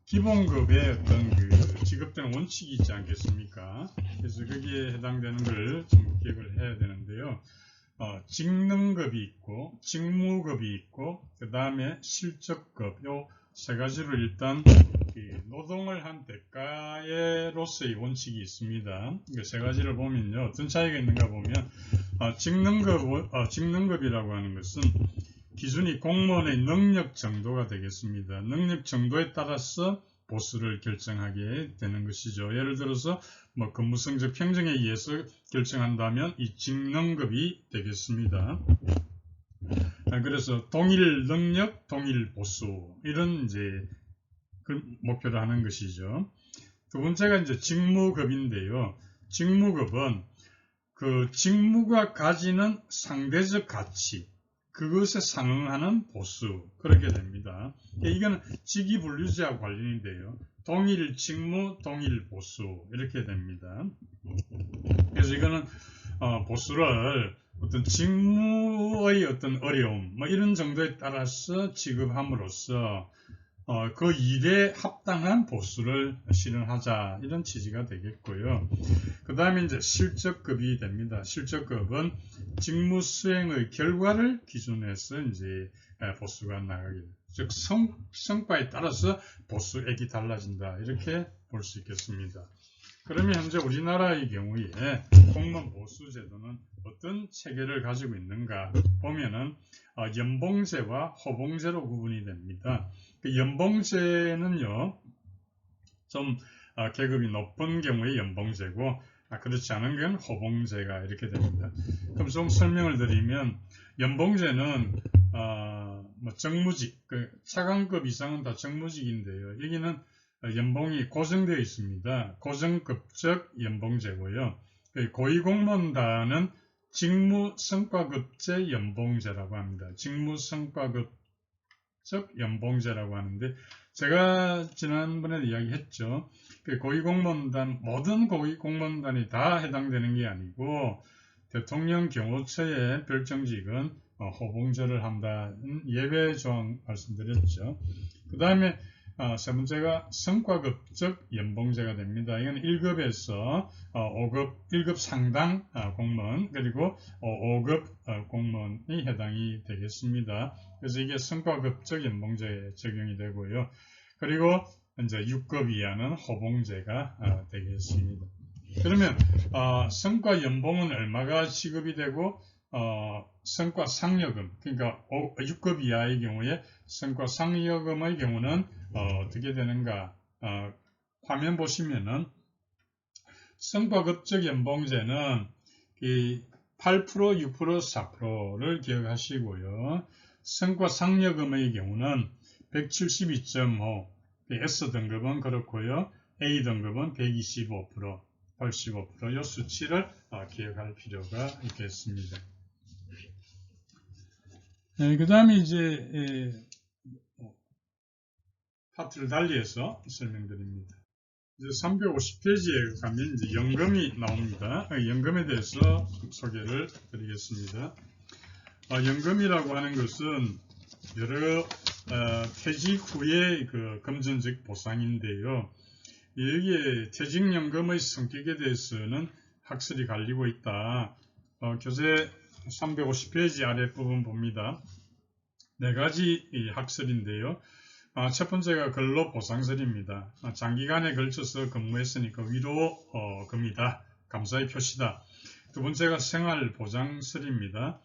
기본급의 어떤 지급되는 원칙이 있지 않겠습니까? 그래서 거기에 해당되는 걸 좀 기억을 해야 되는데요. 직능급이 있고 직무급이 있고 그 다음에 실적급 요 세 가지로 일단 노동을 한 대가로서의 원칙이 있습니다. 이 세 가지를 보면요 어떤 차이가 있는가 보면 직능급이라고 하는 것은 기준이 공무원의 능력 정도가 되겠습니다. 능력 정도에 따라서 보수를 결정하게 되는 것이죠. 예를 들어서 근무성적 평정에 의해서 결정한다면 이 직능급이 되겠습니다. 그래서 동일 능력, 동일 보수 이런 이제 그 목표를 하는 것이죠. 두 번째가 이제 직무급인데요. 직무급은 그 직무가 가지는 상대적 가치 그것에 상응하는 보수 그렇게 됩니다. 이거는 직위분류제하고 관련인데요. 동일 직무, 동일 보수 이렇게 됩니다. 그래서 이거는 보수를 어떤 직무의 어떤 어려움 이런 정도에 따라서 지급함으로써 그 일에 합당한 보수를 실현하자 이런 취지가 되겠고요. 그 다음에 이제 실적급이 됩니다. 실적급은 직무 수행의 결과를 기준해서 이제 보수가 나가게 됩니다. 즉 성과에 따라서 보수액이 달라진다 이렇게 볼 수 있겠습니다. 그러면 현재 우리나라의 경우에 공무원 보수 제도는 어떤 체계를 가지고 있는가 보면은 연봉제와 호봉제로 구분이 됩니다. 그 연봉제는요, 좀 계급이 높은 경우에 연봉제고 그렇지 않은 경우는 호봉제가 이렇게 됩니다. 그럼 좀 설명을 드리면 연봉제는 뭐 정무직, 그 차관급 이상은 다 정무직인데요. 여기는 연봉이 고정되어 있습니다. 고정급적 연봉제고요. 고위공무원단은 직무성과급제 연봉제라고 합니다. 직무성과급적 연봉제라고 하는데 제가 지난번에 이야기했죠. 고위공무원단, 모든 고위공무원단이 다 해당되는 게 아니고 대통령 경호처의 별정직은 호봉제를 한다는 예외 조항 말씀드렸죠. 그 다음에 세 번째가 성과급적 연봉제가 됩니다. 이건 1급에서 5급, 1급 상당 공무원, 그리고 5급 공무원이 해당이 되겠습니다. 그래서 이게 성과급적 연봉제에 적용이 되고요. 그리고 이제 6급 이하는 호봉제가 되겠습니다. 그러면 성과 연봉은 얼마가 지급이 되고 성과 상여금, 그러니까 6급 이하의 경우에 성과 상여금의 경우는 어떻게 되는가? 화면 보시면은 성과급적 연봉제는 이 8%, 6%, 4%를 기억하시고요. 성과 상여금의 경우는 172.5, S등급은 그렇고요. A등급은 125%, 85%, 이 수치를 기억할 필요가 있겠습니다. 그 다음에 이제 파트를 달리해서 설명드립니다. 이제 350페이지에 가면 이제 연금이 나옵니다. 연금에 대해서 소개를 드리겠습니다. 연금이라고 하는 것은 여러 퇴직 후의 그 금전적 보상인데요. 여기에 퇴직연금의 성격에 대해서는 학설이 갈리고 있다. 교재 350페이지 아랫부분 봅니다. 네 가지 학설인데요. 첫 번째가 근로보상설입니다. 장기간에 걸쳐서 근무했으니까 위로금이다. 감사의 표시다. 두 번째가 생활보장설입니다.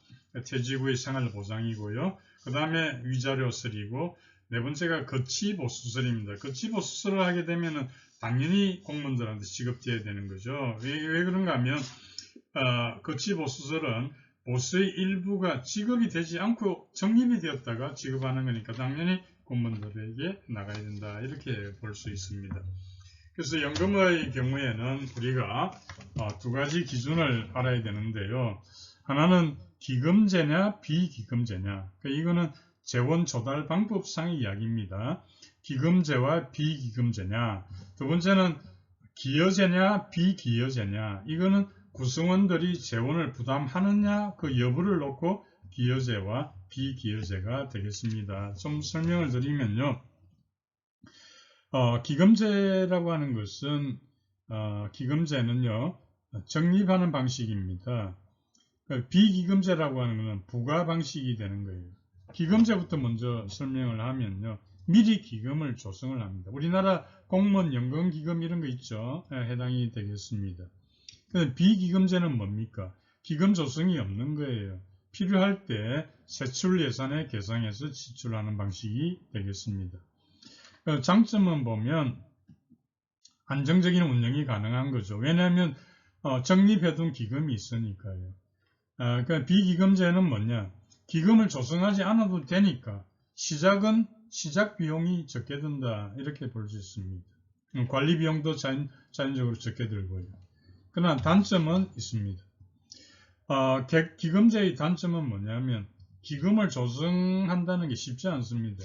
퇴직 후의 생활보장이고요. 그 다음에 위자료설이고, 네 번째가 거치보수설입니다. 거치보수설을 하게 되면 당연히 공무원들한테 지급돼야 되는 거죠. 왜 그런가 하면 거치보수설은 보수의 일부가 지급이 되지 않고 적립이 되었다가 지급하는 거니까 당연히 공무원들에게 나가야 된다, 이렇게 볼 수 있습니다. 그래서 연금의 경우에는 우리가 두 가지 기준을 알아야 되는데요. 하나는 기금제냐 비기금제냐, 그러니까 이거는 재원 조달 방법상의 이야기입니다. 기금제와 비기금제냐. 두 번째는 기여제냐 비기여제냐, 이거는 구성원들이 재원을 부담하느냐 그 여부를 놓고 기여제와 비기여제가 되겠습니다. 좀 설명을 드리면요. 기금제라고 하는 것은 기금제는요 적립하는 방식입니다. 비기금제라고 하는 것은 부과 방식이 되는 거예요. 기금제부터 먼저 설명을 하면요, 미리 기금을 조성을 합니다. 우리나라 공무원 연금기금 이런 거 있죠. 해당이 되겠습니다. 비기금제는 뭡니까? 기금 조성이 없는 거예요. 필요할 때 세출 예산에 계상해서 지출하는 방식이 되겠습니다. 장점은 보면 안정적인 운영이 가능한 거죠. 왜냐하면 적립해둔 기금이 있으니까요. 그러니까 비기금제는 뭐냐? 기금을 조성하지 않아도 되니까 시작 비용이 적게 든다, 이렇게 볼 수 있습니다. 관리 비용도 자연적으로 적게 들고요. 그러나 단점은 있습니다. 기금제의 단점은 뭐냐면 기금을 조성한다는 게 쉽지 않습니다.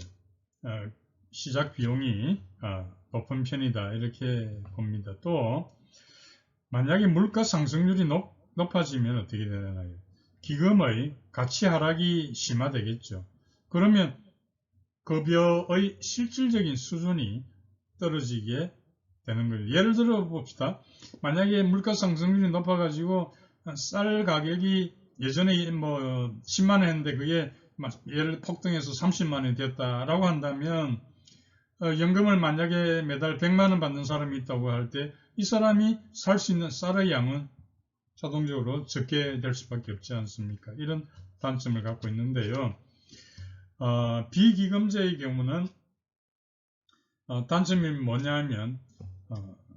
시작 비용이 높은 편이다, 이렇게 봅니다. 또 만약에 물가 상승률이 높아지면 어떻게 되나요? 기금의 가치 하락이 심화되겠죠. 그러면 급여의 실질적인 수준이 떨어지게 되는 거예요. 예를 들어 봅시다. 만약에 물가 상승률이 높아가지고 쌀 가격이 예전에 뭐 10만 원 했는데 그게 예를 폭등해서 30만 원이 됐다라고 한다면 연금을 만약에 매달 100만 원 받는 사람이 있다고 할 때 이 사람이 살 수 있는 쌀의 양은 자동적으로 적게 될 수밖에 없지 않습니까? 이런 단점을 갖고 있는데요. 비기금제의 경우는 단점이 뭐냐면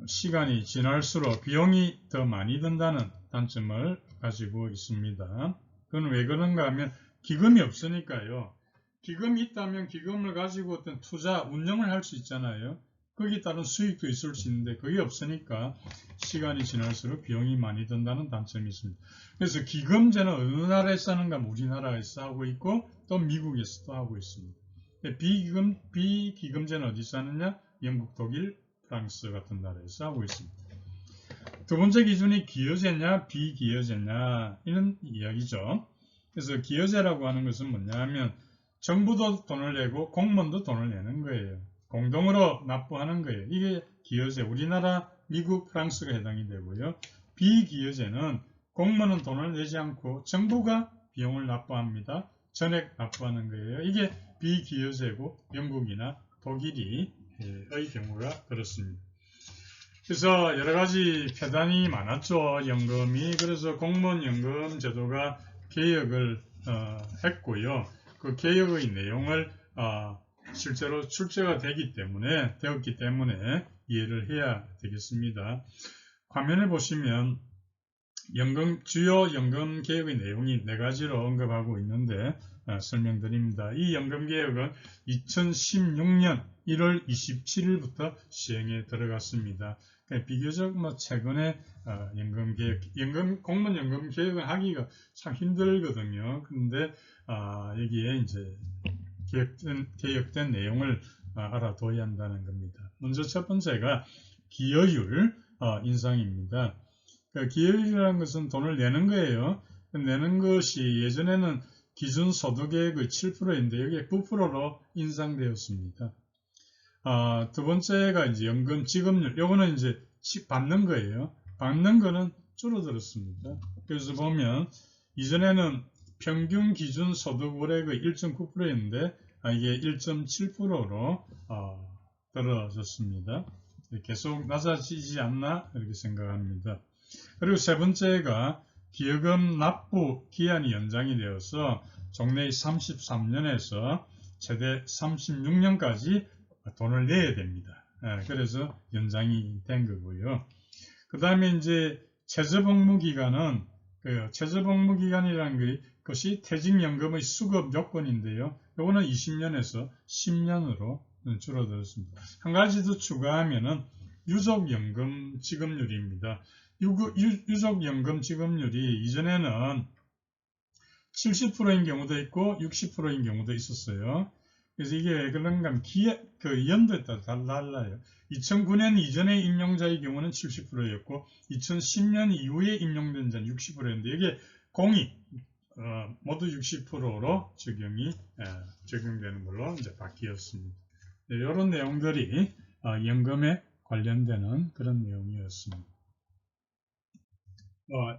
시간이 지날수록 비용이 더 많이 든다는 단점을 가지고 있습니다. 그건 왜 그런가 하면 기금이 없으니까요. 기금이 있다면 기금을 가지고 어떤 투자, 운영을 할 수 있잖아요. 거기에 따른 수익도 있을 수 있는데 그게 없으니까 시간이 지날수록 비용이 많이 든다는 단점이 있습니다. 그래서 기금제는 어느 나라에서 하는가 하면 우리나라에서 하고 있고 또 미국에서도 하고 있습니다. 비기금제는 어디서 하느냐? 영국, 독일, 프랑스 같은 나라에서 하고 있습니다. 두 번째 기준이 기여제냐 비기여제냐 이런 이야기죠. 그래서 기여제라고 하는 것은 뭐냐 하면 정부도 돈을 내고 공무원도 돈을 내는 거예요. 공동으로 납부하는 거예요. 이게 기여제, 우리나라, 미국, 프랑스가 해당이 되고요. 비기여제는 공무원은 돈을 내지 않고 정부가 비용을 납부합니다. 전액 납부하는 거예요. 이게 비기여제고 영국이나 독일의 경우가 그렇습니다. 그래서 여러 가지 폐단이 많았죠. 연금이. 그래서 공무원 연금 제도가 개혁을 했고요. 그 개혁의 내용을 실제로 출제가 되었기 때문에 이해를 해야 되겠습니다. 화면에 보시면 주요 연금 개혁의 내용이 4가지로 언급하고 있는데 설명드립니다. 이 연금 개혁은 2016년 1월 27일부터 시행에 들어갔습니다. 비교적 최근에 연금 개혁, 공무원 연금 개혁을 하기가 참 힘들거든요. 그런데 여기에 이제 개혁된 내용을 알아둬야 한다는 겁니다. 먼저 첫 번째가 기여율 인상입니다. 기여율이라는 것은 돈을 내는 거예요. 내는 것이 예전에는 기준소득의 7%인데 여기에 9%로 인상되었습니다. 두 번째가 이제 연금 지급률. 요거는 이제 받는 거예요. 받는 거는 줄어들었습니다. 그래서 보면 이전에는 평균 기준 소득월액의 1.9%였는데 이게 1.7%로 떨어졌습니다. 계속 낮아지지 않나 이렇게 생각합니다. 그리고 세 번째가 기여금 납부 기한이 연장이 되어서 종래의 33년에서 최대 36년까지 돈을 내야 됩니다. 그래서 연장이 된 거고요. 그 다음에 이제 최저복무기간은 최저복무기간이라는 것이 퇴직연금의 수급 요건인데요. 이거는 20년에서 10년으로 줄어들었습니다. 한 가지 더 추가하면은 유족연금 지급률입니다. 유족연금 지급률이 이전에는 70%인 경우도 있고 60%인 경우도 있었어요. 그래서 이게 왜 그런가 하면 연도에 따라 달라요. 2009년 이전의 임용자의 경우는 70%였고 2010년 이후에 임용된 자는 60%였는데 이게 모두 60%로 적용되는 걸로 이제 바뀌었습니다. 네, 이런 내용들이 연금에 관련되는 그런 내용이었습니다.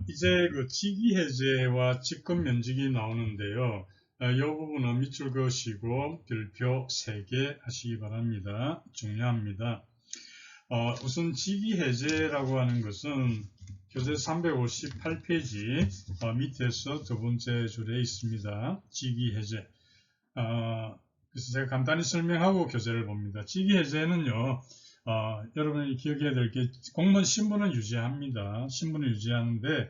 이제 그 직위해제와 직급면직이 나오는데요. 이 부분은 밑줄 그으시고 별표 3개 하시기 바랍니다. 중요합니다. 우선 직위해제라고 하는 것은 교재 358페이지 밑에서 두 번째 줄에 있습니다. 직위해제. 그래서 제가 간단히 설명하고 교재를 봅니다. 직위해제는요. 여러분이 기억해야 될 게 공무원 신분은 유지합니다. 신분을 유지하는데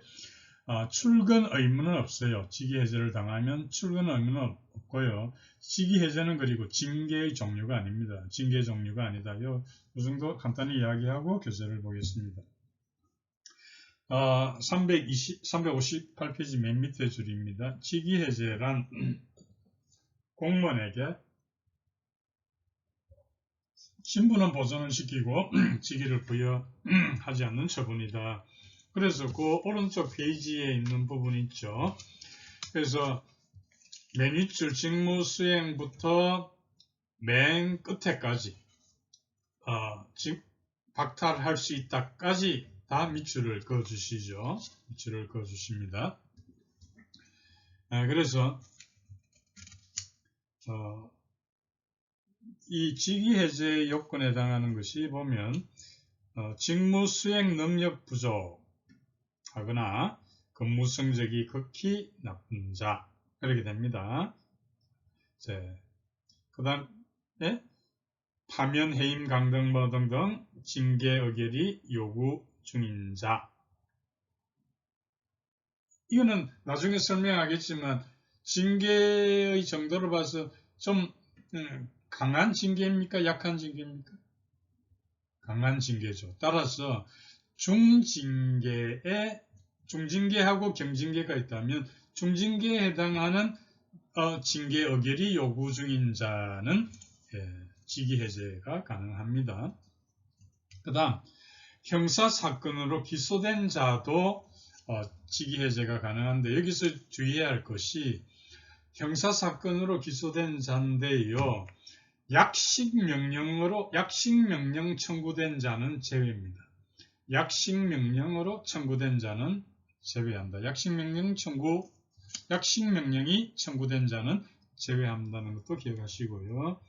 출근 의무는 없어요. 직위해제를 당하면 출근 의무는 없고요. 직위해제는 그리고 징계의 종류가 아닙니다. 징계 종류가 아니다. 이 정도 간단히 이야기하고 교재를 보겠습니다. 358페이지 맨 밑에 줄입니다. 직위해제란 공무원에게 신분은 보존을 시키고 직위를 부여하지 않는 처분이다. 그래서 그 오른쪽 페이지에 있는 부분 있죠. 그래서 맨 윗줄 직무 수행부터 맨 끝에까지 박탈할 수 있다까지 다 밑줄을 그어주시죠. 밑줄을 그어주십니다. 그래서 이 직위해제 요건에 해당하는 것이 보면 직무 수행 능력 부족하거나 근무 성적이 극히 나쁜 자 그렇게 됩니다. 그 다음에 파면, 해임, 강등 등등 징계 의결이 요구 중인 자. 이거는 나중에 설명하겠지만 징계의 정도로 봐서 좀 강한 징계입니까? 약한 징계입니까? 강한 징계죠. 따라서 중징계하고 경징계가 있다면 중징계에 해당하는 징계 의결이 요구 중인 자는 직위해제가 가능합니다. 그 다음 형사사건으로 기소된 자도 직위해제가 가능한데 여기서 주의해야 할 것이 형사사건으로 기소된 자인데요. 약식명령 청구된 자는 제외입니다. 약식명령으로 청구된 자는 제외한다. 약식명령이 청구된 자는 제외한다는 것도 기억하시고요.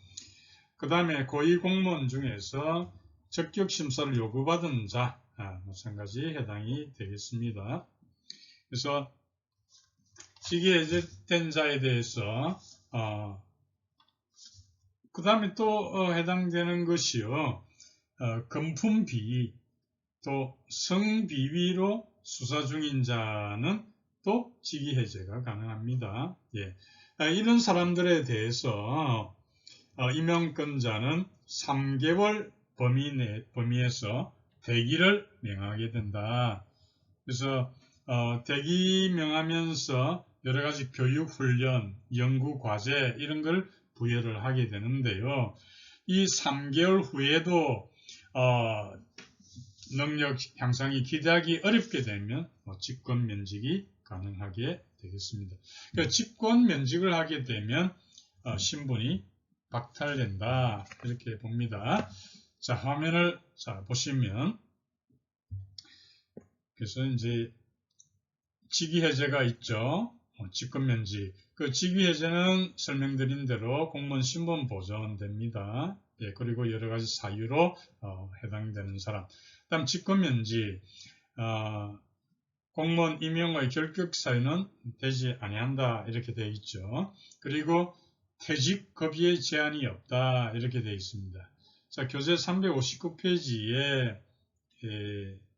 그 다음에 고위공무원 중에서 적격심사를 요구받은 자, 마찬가지 해당이 되겠습니다. 그래서 직위해제된 자에 대해서 그 다음에 또 해당되는 것이요. 금품비위 또 성비위로 수사 중인 자는 또 직위해제가 가능합니다. 이런 사람들에 대해서 임용권자는 3개월 범위에서 대기를 명하게 된다. 그래서 대기 명하면서 여러 가지 교육, 훈련, 연구, 과제 이런 걸 부여를 하게 되는데요. 이 3개월 후에도 능력 향상이 기대하기 어렵게 되면 직권 면직이 가능하게 되겠습니다. 그러니까 직권 면직을 하게 되면 신분이 박탈된다 이렇게 봅니다. 자, 화면을 보시면 그래서 이제 직위해제가 있죠. 직권면직. 그 직위해제는 설명드린 대로 공무원 신분 보전됩니다. 그리고 여러 가지 사유로 해당되는 사람. 다음 직권면직. 공무원 임용의 결격 사유는 되지 아니한다 이렇게 되어 있죠. 그리고 퇴직 급여의 제한이 없다 이렇게 되어 있습니다. 자, 교재 359페이지에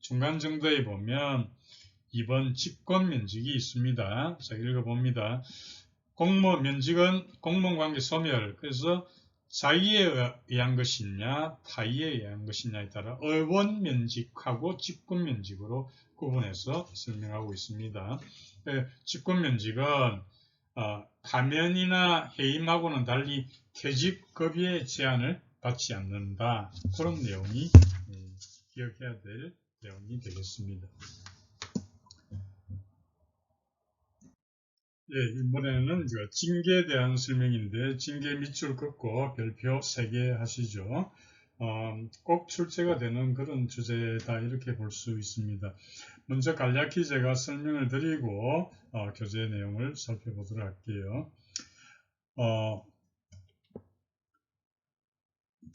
중간 정도에 보면 2번 직권면직이 있습니다. 자, 읽어봅니다. 공무원 면직은 공무원관계 소멸, 그래서 자의에 의한 것이냐 타의에 의한 것이냐에 따라 의원면직하고 직권면직으로 구분해서 설명하고 있습니다. 직권면직은 파면이나 해임하고는 달리 퇴직급여의 제한을 받지 않는다. 그런 내용이 기억해야 될 내용이 되겠습니다. 이번에는 징계에 대한 설명인데 징계 밑줄 긋고 별표 3개 하시죠. 꼭 출제가 되는 그런 주제다 이렇게 볼 수 있습니다. 먼저 간략히 제가 설명을 드리고 교재 내용을 살펴보도록 할게요.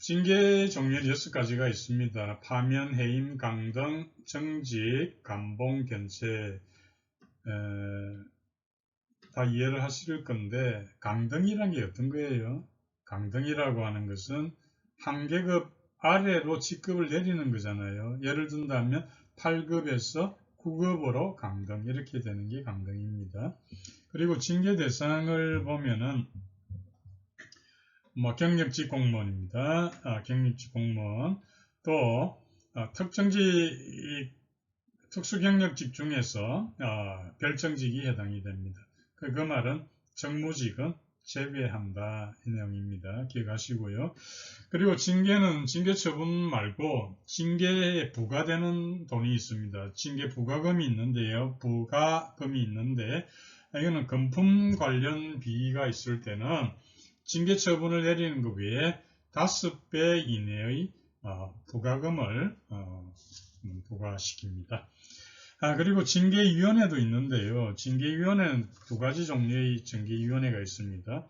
징계 종류는 6가지가 있습니다. 파면, 해임, 강등, 정직, 감봉, 견책. 다 이해를 하실 건데 강등이라는 게 어떤 거예요? 강등이라고 하는 것은 한 계급 아래로 직급을 내리는 거잖아요. 예를 든다면 8급에서 9급으로 강등 이렇게 되는 게 강등입니다. 그리고 징계 대상을 보면은 경력직 공무원입니다. 경력직 공무원 또 특수경력직 중에서 별정직이 해당이 됩니다. 그 말은 정무직은 제외한다 이 내용입니다. 기억하시고요. 그리고 징계는 징계 처분 말고 징계에 부과되는 돈이 있습니다. 징계 부과금이 있는데요. 부과금이 있는데 이거는 금품 관련 비위가 있을 때는 징계 처분을 내리는 것 외에 5배 이내의 부과금을 부과시킵니다. 그리고 징계위원회도 있는데요. 징계위원회는 2가지 종류의 징계위원회가 있습니다.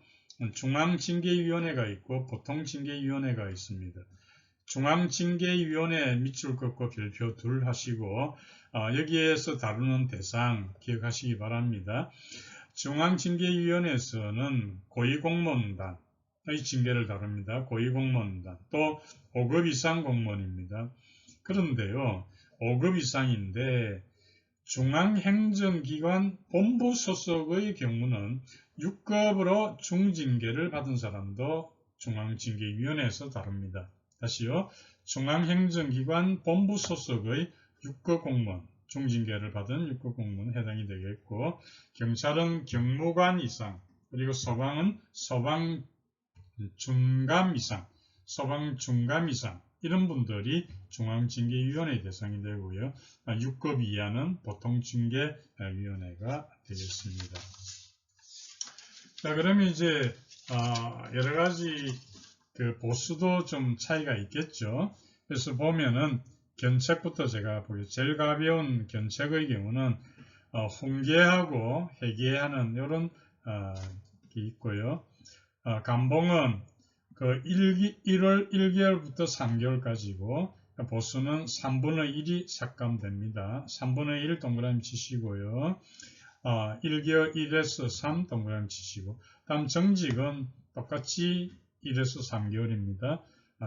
중앙징계위원회가 있고 보통징계위원회가 있습니다. 중앙징계위원회 밑줄 긋고 별표 둘 하시고 여기에서 다루는 대상 기억하시기 바랍니다. 중앙징계위원회에서는 고위공무원단의 징계를 다룹니다. 고위공무원단 또 5급 이상 공무원입니다. 그런데요 5급 이상인데 중앙행정기관 본부 소속의 경우는 6급으로 중징계를 받은 사람도 중앙징계위원회에서 다룹니다. 다시요. 중앙행정기관 본부 소속의 6급 공무원, 중징계를 받은 6급 공무원 해당이 되겠고 경찰은 경무관 이상, 그리고 소방은 소방 중감 이상, 소방 중감 이상 이런 분들이 중앙징계위원회 대상이 되고요. 6급 이하는 보통징계위원회가 되겠습니다. 자, 그러면 이제 여러 가지 그 보수도 좀 차이가 있겠죠. 그래서 보면은 견책부터 제가 보겠습니다. 제일 가벼운 견책의 경우는 훈계하고 회계하는 이런 게 있고요. 감봉은 그 1월 1개월부터 3개월까지고 보수는 3분의 1이 삭감됩니다. 3분의 1 동그라미 치시고요. 1개월 1에서 3 동그라미 치시고 다음 정직은 똑같이 1에서 3개월입니다.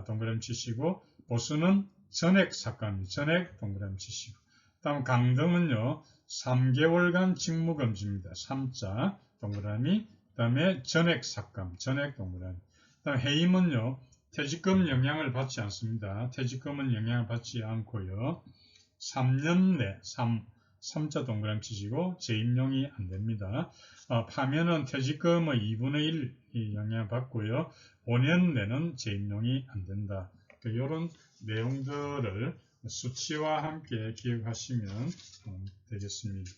동그라미 치시고 보수는 전액 삭감, 전액 동그라미 치시고 다음 강등은요 3개월간 직무금지입니다. 3자 동그라미 그 다음에 전액 삭감, 전액 동그라미 다음 해임은요 퇴직금 영향을 받지 않습니다. 퇴직금은 영향을 받지 않고요 3년 내 3자 동그라미 치시고 재임용이 안됩니다. 파면은 퇴직금의 2분의 1이 영향을 받고요 5년 내는 재임용이 안된다. 이런 내용들을 수치와 함께 기억하시면 되겠습니다.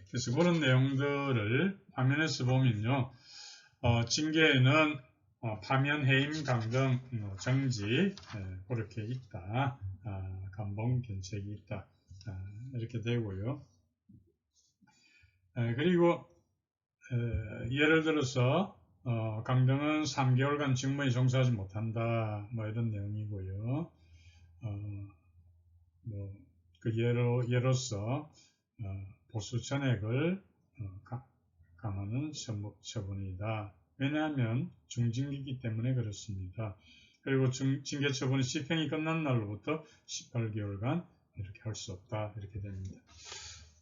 그래서 그런 내용들을 화면에서 보면요. 징계에는 파면, 해임, 강등, 정지 그렇게 있다. 감봉, 견책이 있다. 이렇게 되고요. 그리고 예를 들어서 강등은 3개월간 직무에 종사하지 못한다. 뭐 이런 내용이고요. 그 예로서 보수 전액을 감하는 처분이다. 왜냐하면 중징계이기 때문에 그렇습니다. 그리고 징계 처분이 집행이 끝난 날로부터 18개월간 이렇게 할 수 없다. 이렇게 됩니다.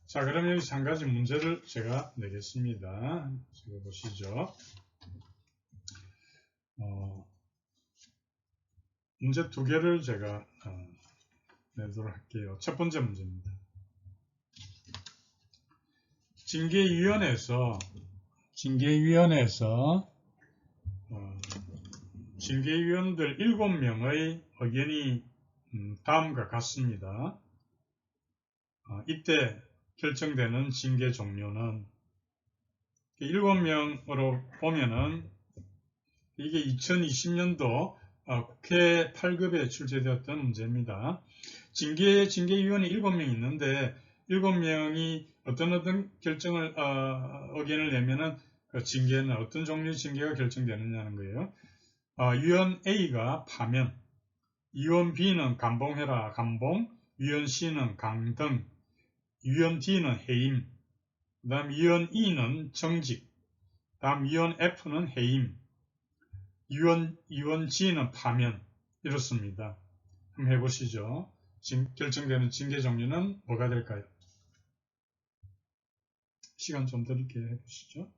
자, 그럼 여기서 한 가지 문제를 제가 내겠습니다. 지금 보시죠. 문제 두 개를 제가 내도록 할게요. 첫 번째 문제입니다. 징계위원회에서 징계위원들 7명의 의견이 다음과 같습니다. 이때 결정되는 징계 종류는 7명으로 보면은 이게 2020년도 국회 8급에 출제되었던 문제입니다. 징계위원이 7명 있는데 7명이 어떤 결정을 의견을 내면은 그 징계는 어떤 종류의 징계가 결정되느냐는 거예요. 위원 A가 파면, 위원 B는 감봉해라 감봉, 위원 C는 강등, 위원 D는 해임, 그 다음 위원 E는 정직, 다음 위원 F는 해임, 위원 G는 파면. 이렇습니다. 한번 해보시죠. 결정되는 징계 종류는 뭐가 될까요? 시간 좀 드릴게요. 해보시죠.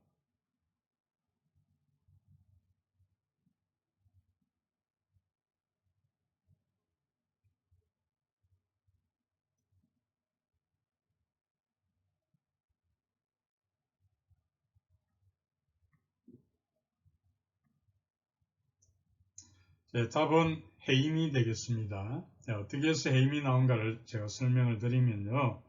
네, 답은 해임이 되겠습니다. 어떻게 해서 해임이 나온가를 제가 설명을 드리면요.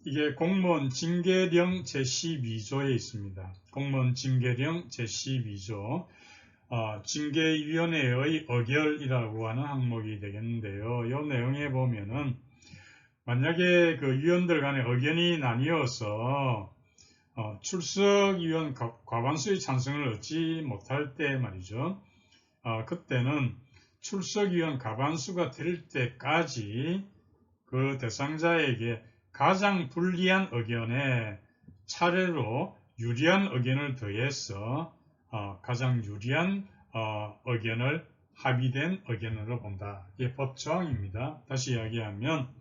이게 공무원 징계령 제12조에 있습니다. 공무원 징계령 제12조 징계위원회의 의결이라고 하는 항목이 되겠는데요. 이 내용에 보면은 만약에 그 위원들 간의 의견이 나뉘어서 출석위원 과반수의 찬성을 얻지 못할 때 말이죠. 그때는 출석위원 과반수가 될 때까지 그 대상자에게 가장 불리한 의견에 차례로 유리한 의견을 더해서 가장 유리한 의견을 합의된 의견으로 본다. 이게 법조항입니다. 다시 이야기하면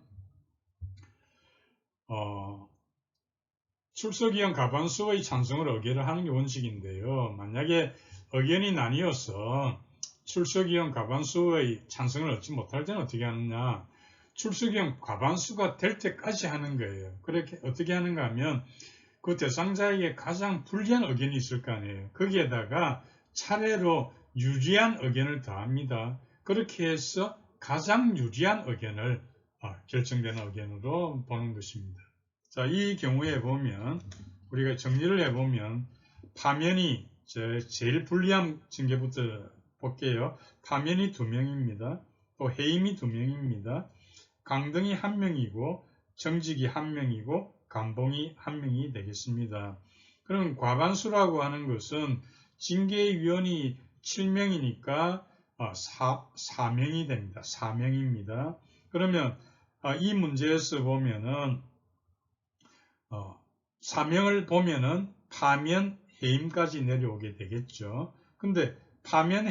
출석위원 과반수의 찬성을 의결을 하는 게 원칙인데요. 만약에 의견이 나뉘어서 출석위원 과반수의 찬성을 얻지 못할 때는 어떻게 하느냐. 출석위원 과반수가 될 때까지 하는 거예요. 그렇게 어떻게 하는가 하면 그 대상자에게 가장 불리한 의견이 있을 거 아니에요. 거기에다가 차례로 유리한 의견을 더합니다. 그렇게 해서 가장 유리한 의견을 결정되는 의견으로 보는 것입니다. 자, 이 경우에 보면 우리가 정리를 해보면 파면이 제일 불리한 징계부터 볼게요. 파면이 2명입니다. 또 해임이 2명입니다. 강등이 1명이고 정직이 1명이고 감봉이 1명이 되겠습니다. 그럼 과반수라고 하는 것은 징계위원이 7명이니까 4명이 됩니다. 4명입니다. 그러면 이 문제에서 보면은 4명을 보면은 파면 해임까지 내려오게 되겠죠. 근데 파면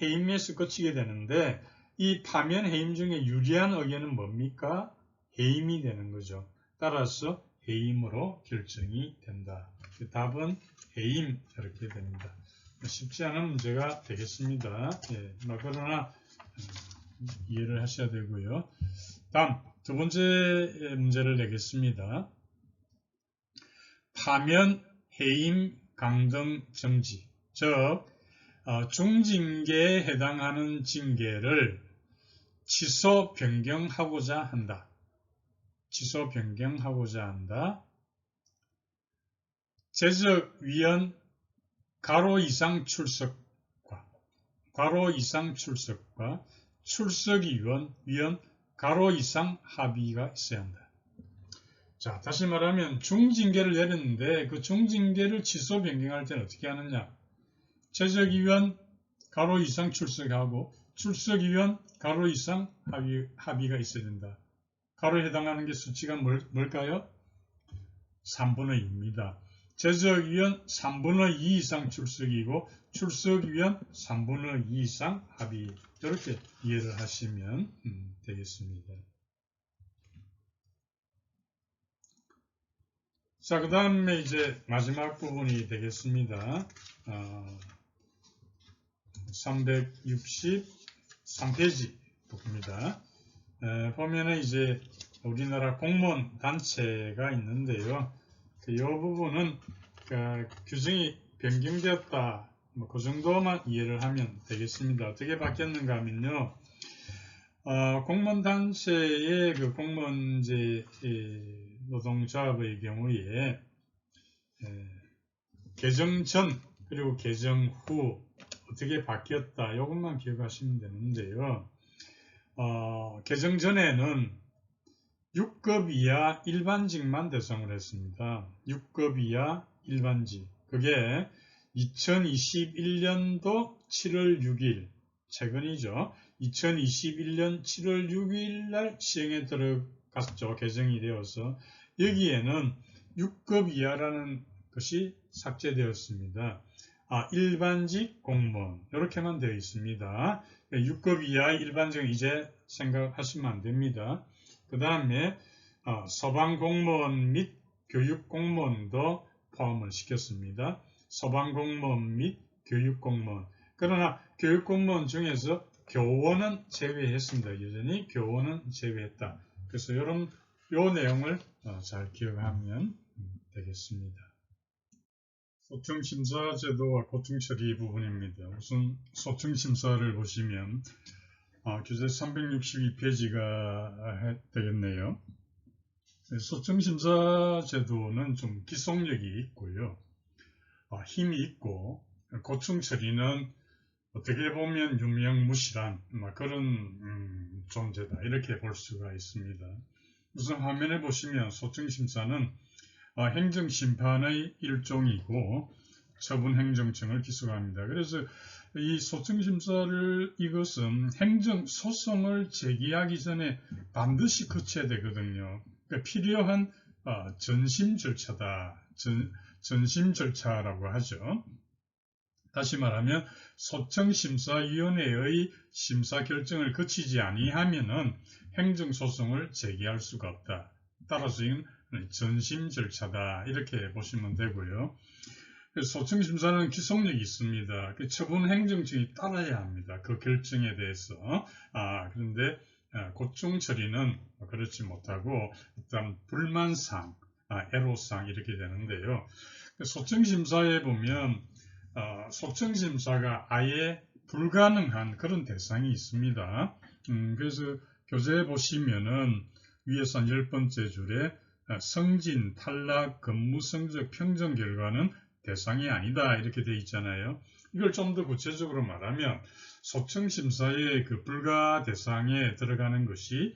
해임에서 그치게 되는데 이 파면 해임 중에 유리한 의견은 뭡니까? 해임이 되는 거죠. 따라서 해임으로 결정이 된다. 답은 해임 이렇게 됩니다. 쉽지 않은 문제가 되겠습니다. 예, 그러나 이해를 하셔야 되고요. 다음 두 번째 문제를 내겠습니다. 파면, 해임, 강등, 정지. 즉 중징계에 해당하는 징계를 취소 변경하고자 한다. 취소 변경하고자 한다. 제적위원 가로 이상 출석과 출석위원 가로 이상 합의가 있어야 한다. 자, 다시 말하면 중징계를 내렸는데 그 중징계를 취소 변경할 때는 어떻게 하느냐. 제적위원 가로 이상 출석하고 출석위원 가로 이상 합의가 있어야 된다. 가로에 해당하는 게 수치가 뭘까요? 3분의 2입니다. 제적위원 3분의 2 이상 출석이고 출석위원 3분의 2 이상 합의. 이렇게 이해를 하시면 되겠습니다. 자, 그 다음에 이제 마지막 부분이 되겠습니다. 363페이지 부분입니다. 보면은 이제 우리나라 공무원 단체가 있는데요. 이 부분은 규정이 변경되었다. 그 정도만 이해를 하면 되겠습니다. 어떻게 바뀌었는가 하면요. 공무원 단체의 그 공무원제 노동조합의 경우에 개정 전 그리고 개정 후 어떻게 바뀌었다. 이것만 기억하시면 되는데요. 개정 전에는 6급 이하 일반직만 대상을 했습니다. 6급 이하 일반직. 그게 2021년도 7월 6일, 최근이죠. 2021년 7월 6일 날 시행에 들어갔죠. 개정이 되어서. 여기에는 6급 이하라는 것이 삭제되었습니다. 일반직 공무원 이렇게만 되어 있습니다. 6급 이하 일반직은 이제 생각하시면 안 됩니다. 그 다음에 서방공무원 및 교육공무원도 포함을 시켰습니다. 서방공무원 및 교육공무원. 그러나 교육공무원 중에서 교원은 제외했습니다. 여전히 교원은 제외했다. 그래서 요 내용을 잘 기억하면 되겠습니다. 소청심사제도와 고통처리 부분입니다. 우선 소청심사를 보시면 교재 362페이지가 되겠네요. 소청심사제도는 좀 기속력이 있고요. 힘이 있고 고청처리는 어떻게 보면 유명무실한 그런 존재다. 이렇게 볼 수가 있습니다. 우선 화면에 보시면 소청심사는 행정심판의 일종이고 처분행정청을 기소합니다. 그래서 이 소청심사를 이것은 행정소송을 제기하기 전에 반드시 거쳐야 되거든요. 그러니까 필요한 전심 절차다. 전심 절차라고 하죠. 다시 말하면 소청심사위원회의 심사 결정을 거치지 아니하면은 행정소송을 제기할 수가 없다. 따라서 이건 전심 절차다. 이렇게 보시면 되고요. 소청심사는 기속력이 있습니다. 처분행정청이 따라야 합니다. 그 결정에 대해서. 그런데 고충 처리는 그렇지 못하고 일단 불만사항, 애로사항 이렇게 되는데요. 소청심사에 보면 소청심사가 아예 불가능한 그런 대상이 있습니다. 그래서 교재에 보시면은 위에서 10번째 줄에 성진, 탈락, 근무 성적 평정 결과는 대상이 아니다 이렇게 되어 있잖아요. 이걸 좀 더 구체적으로 말하면 소청심사의 그 불가 대상에 들어가는 것이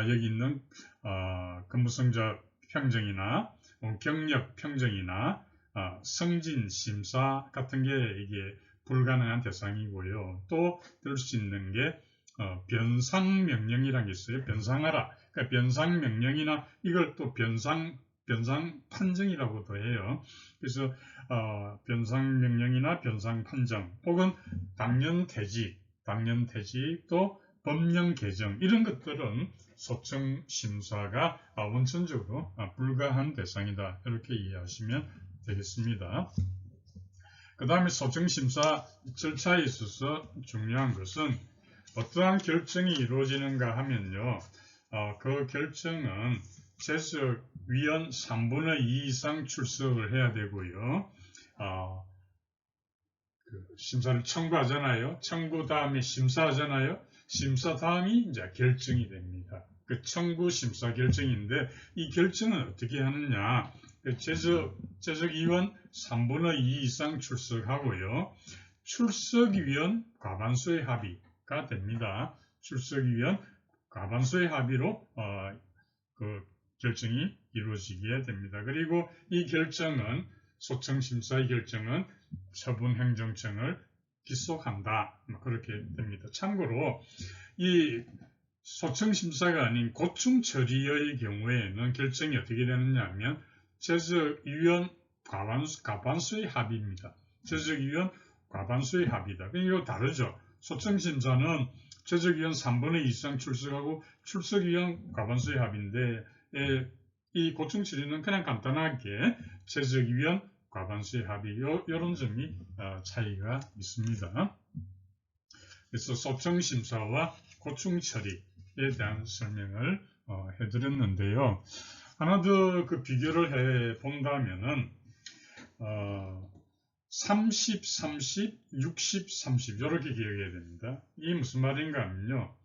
여기 있는 근무 성적 평정이나 경력 평정이나 성진 심사 같은 게 이게 불가능한 대상이고요. 또 들 수 있는 게 변상명령이라는 게 있어요. 변상하라. 그러니까 변상명령이나 이걸 또 변상 판정이라고도 해요. 그래서 변상명령이나 변상판정 혹은 당연퇴직 또 법령 개정 이런 것들은 소청심사가 원천적으로 불가한 대상이다. 이렇게 이해하시면 되겠습니다. 그 다음에 소청심사 절차에 있어서 중요한 것은 어떠한 결정이 이루어지는가 하면요. 그 결정은 재석위원 3분의 2 이상 출석을 해야 되고요. 심사를 청구하잖아요. 청구 다음에 심사하잖아요. 심사 다음이 이제 결정이 됩니다. 그 청구 심사 결정인데 이 결정은 어떻게 하느냐. 재석위원 3분의 2 이상 출석하고요. 출석위원 과반수의 합의가 됩니다. 출석위원 과반수의 합의로 그 결정이 이루어지게 됩니다. 그리고 이 결정은 소청심사의 결정은 처분행정청을 기속한다. 그렇게 됩니다. 참고로 이 소청심사가 아닌 고충처리의 경우에는 결정이 어떻게 되느냐 하면 재석위원 과반수의 합의입니다. 재석위원 과반수의 합의다. 이거 다르죠. 소청심사는 재석위원 3분의 2 이상 출석하고 출석위원 과반수의 합의인데 이 고충처리는 그냥 간단하게 재석위원 과반수의 합의 이런 점이 차이가 있습니다. 그래서 소청심사와 고충처리에 대한 설명을 해드렸는데요. 하나 더 그 비교를 해 본다면은 30, 30, 60, 30 이렇게 기억해야 됩니다. 이게 무슨 말인가 하면요.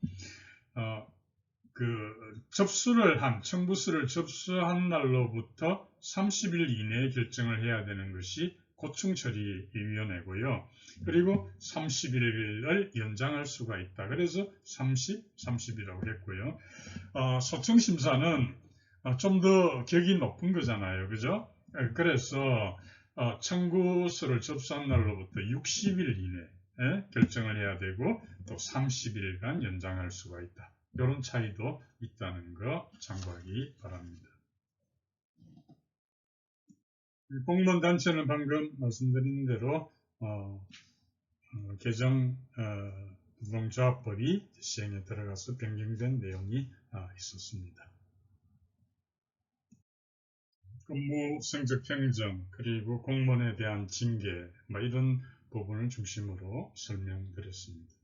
그 청구서를 접수한 날로부터 30일 이내에 결정을 해야 되는 것이 고충처리위원회고요. 그리고 30일을 연장할 수가 있다. 그래서 30, 30이라고 했고요. 소청심사는 좀 더 격이 높은 거잖아요. 그죠? 그래서 청구서를 접수한 날로부터 60일 이내에 결정을 해야 되고 또 30일간 연장할 수가 있다. 이런 차이도 있다는 거 참고하기 바랍니다. 공무원 단체는 방금 말씀드린 대로 개정 노동조합법이 시행에 들어가서 변경된 내용이 있었습니다. 근무 성적 평정 그리고 공무원에 대한 징계 이런 부분을 중심으로 설명드렸습니다.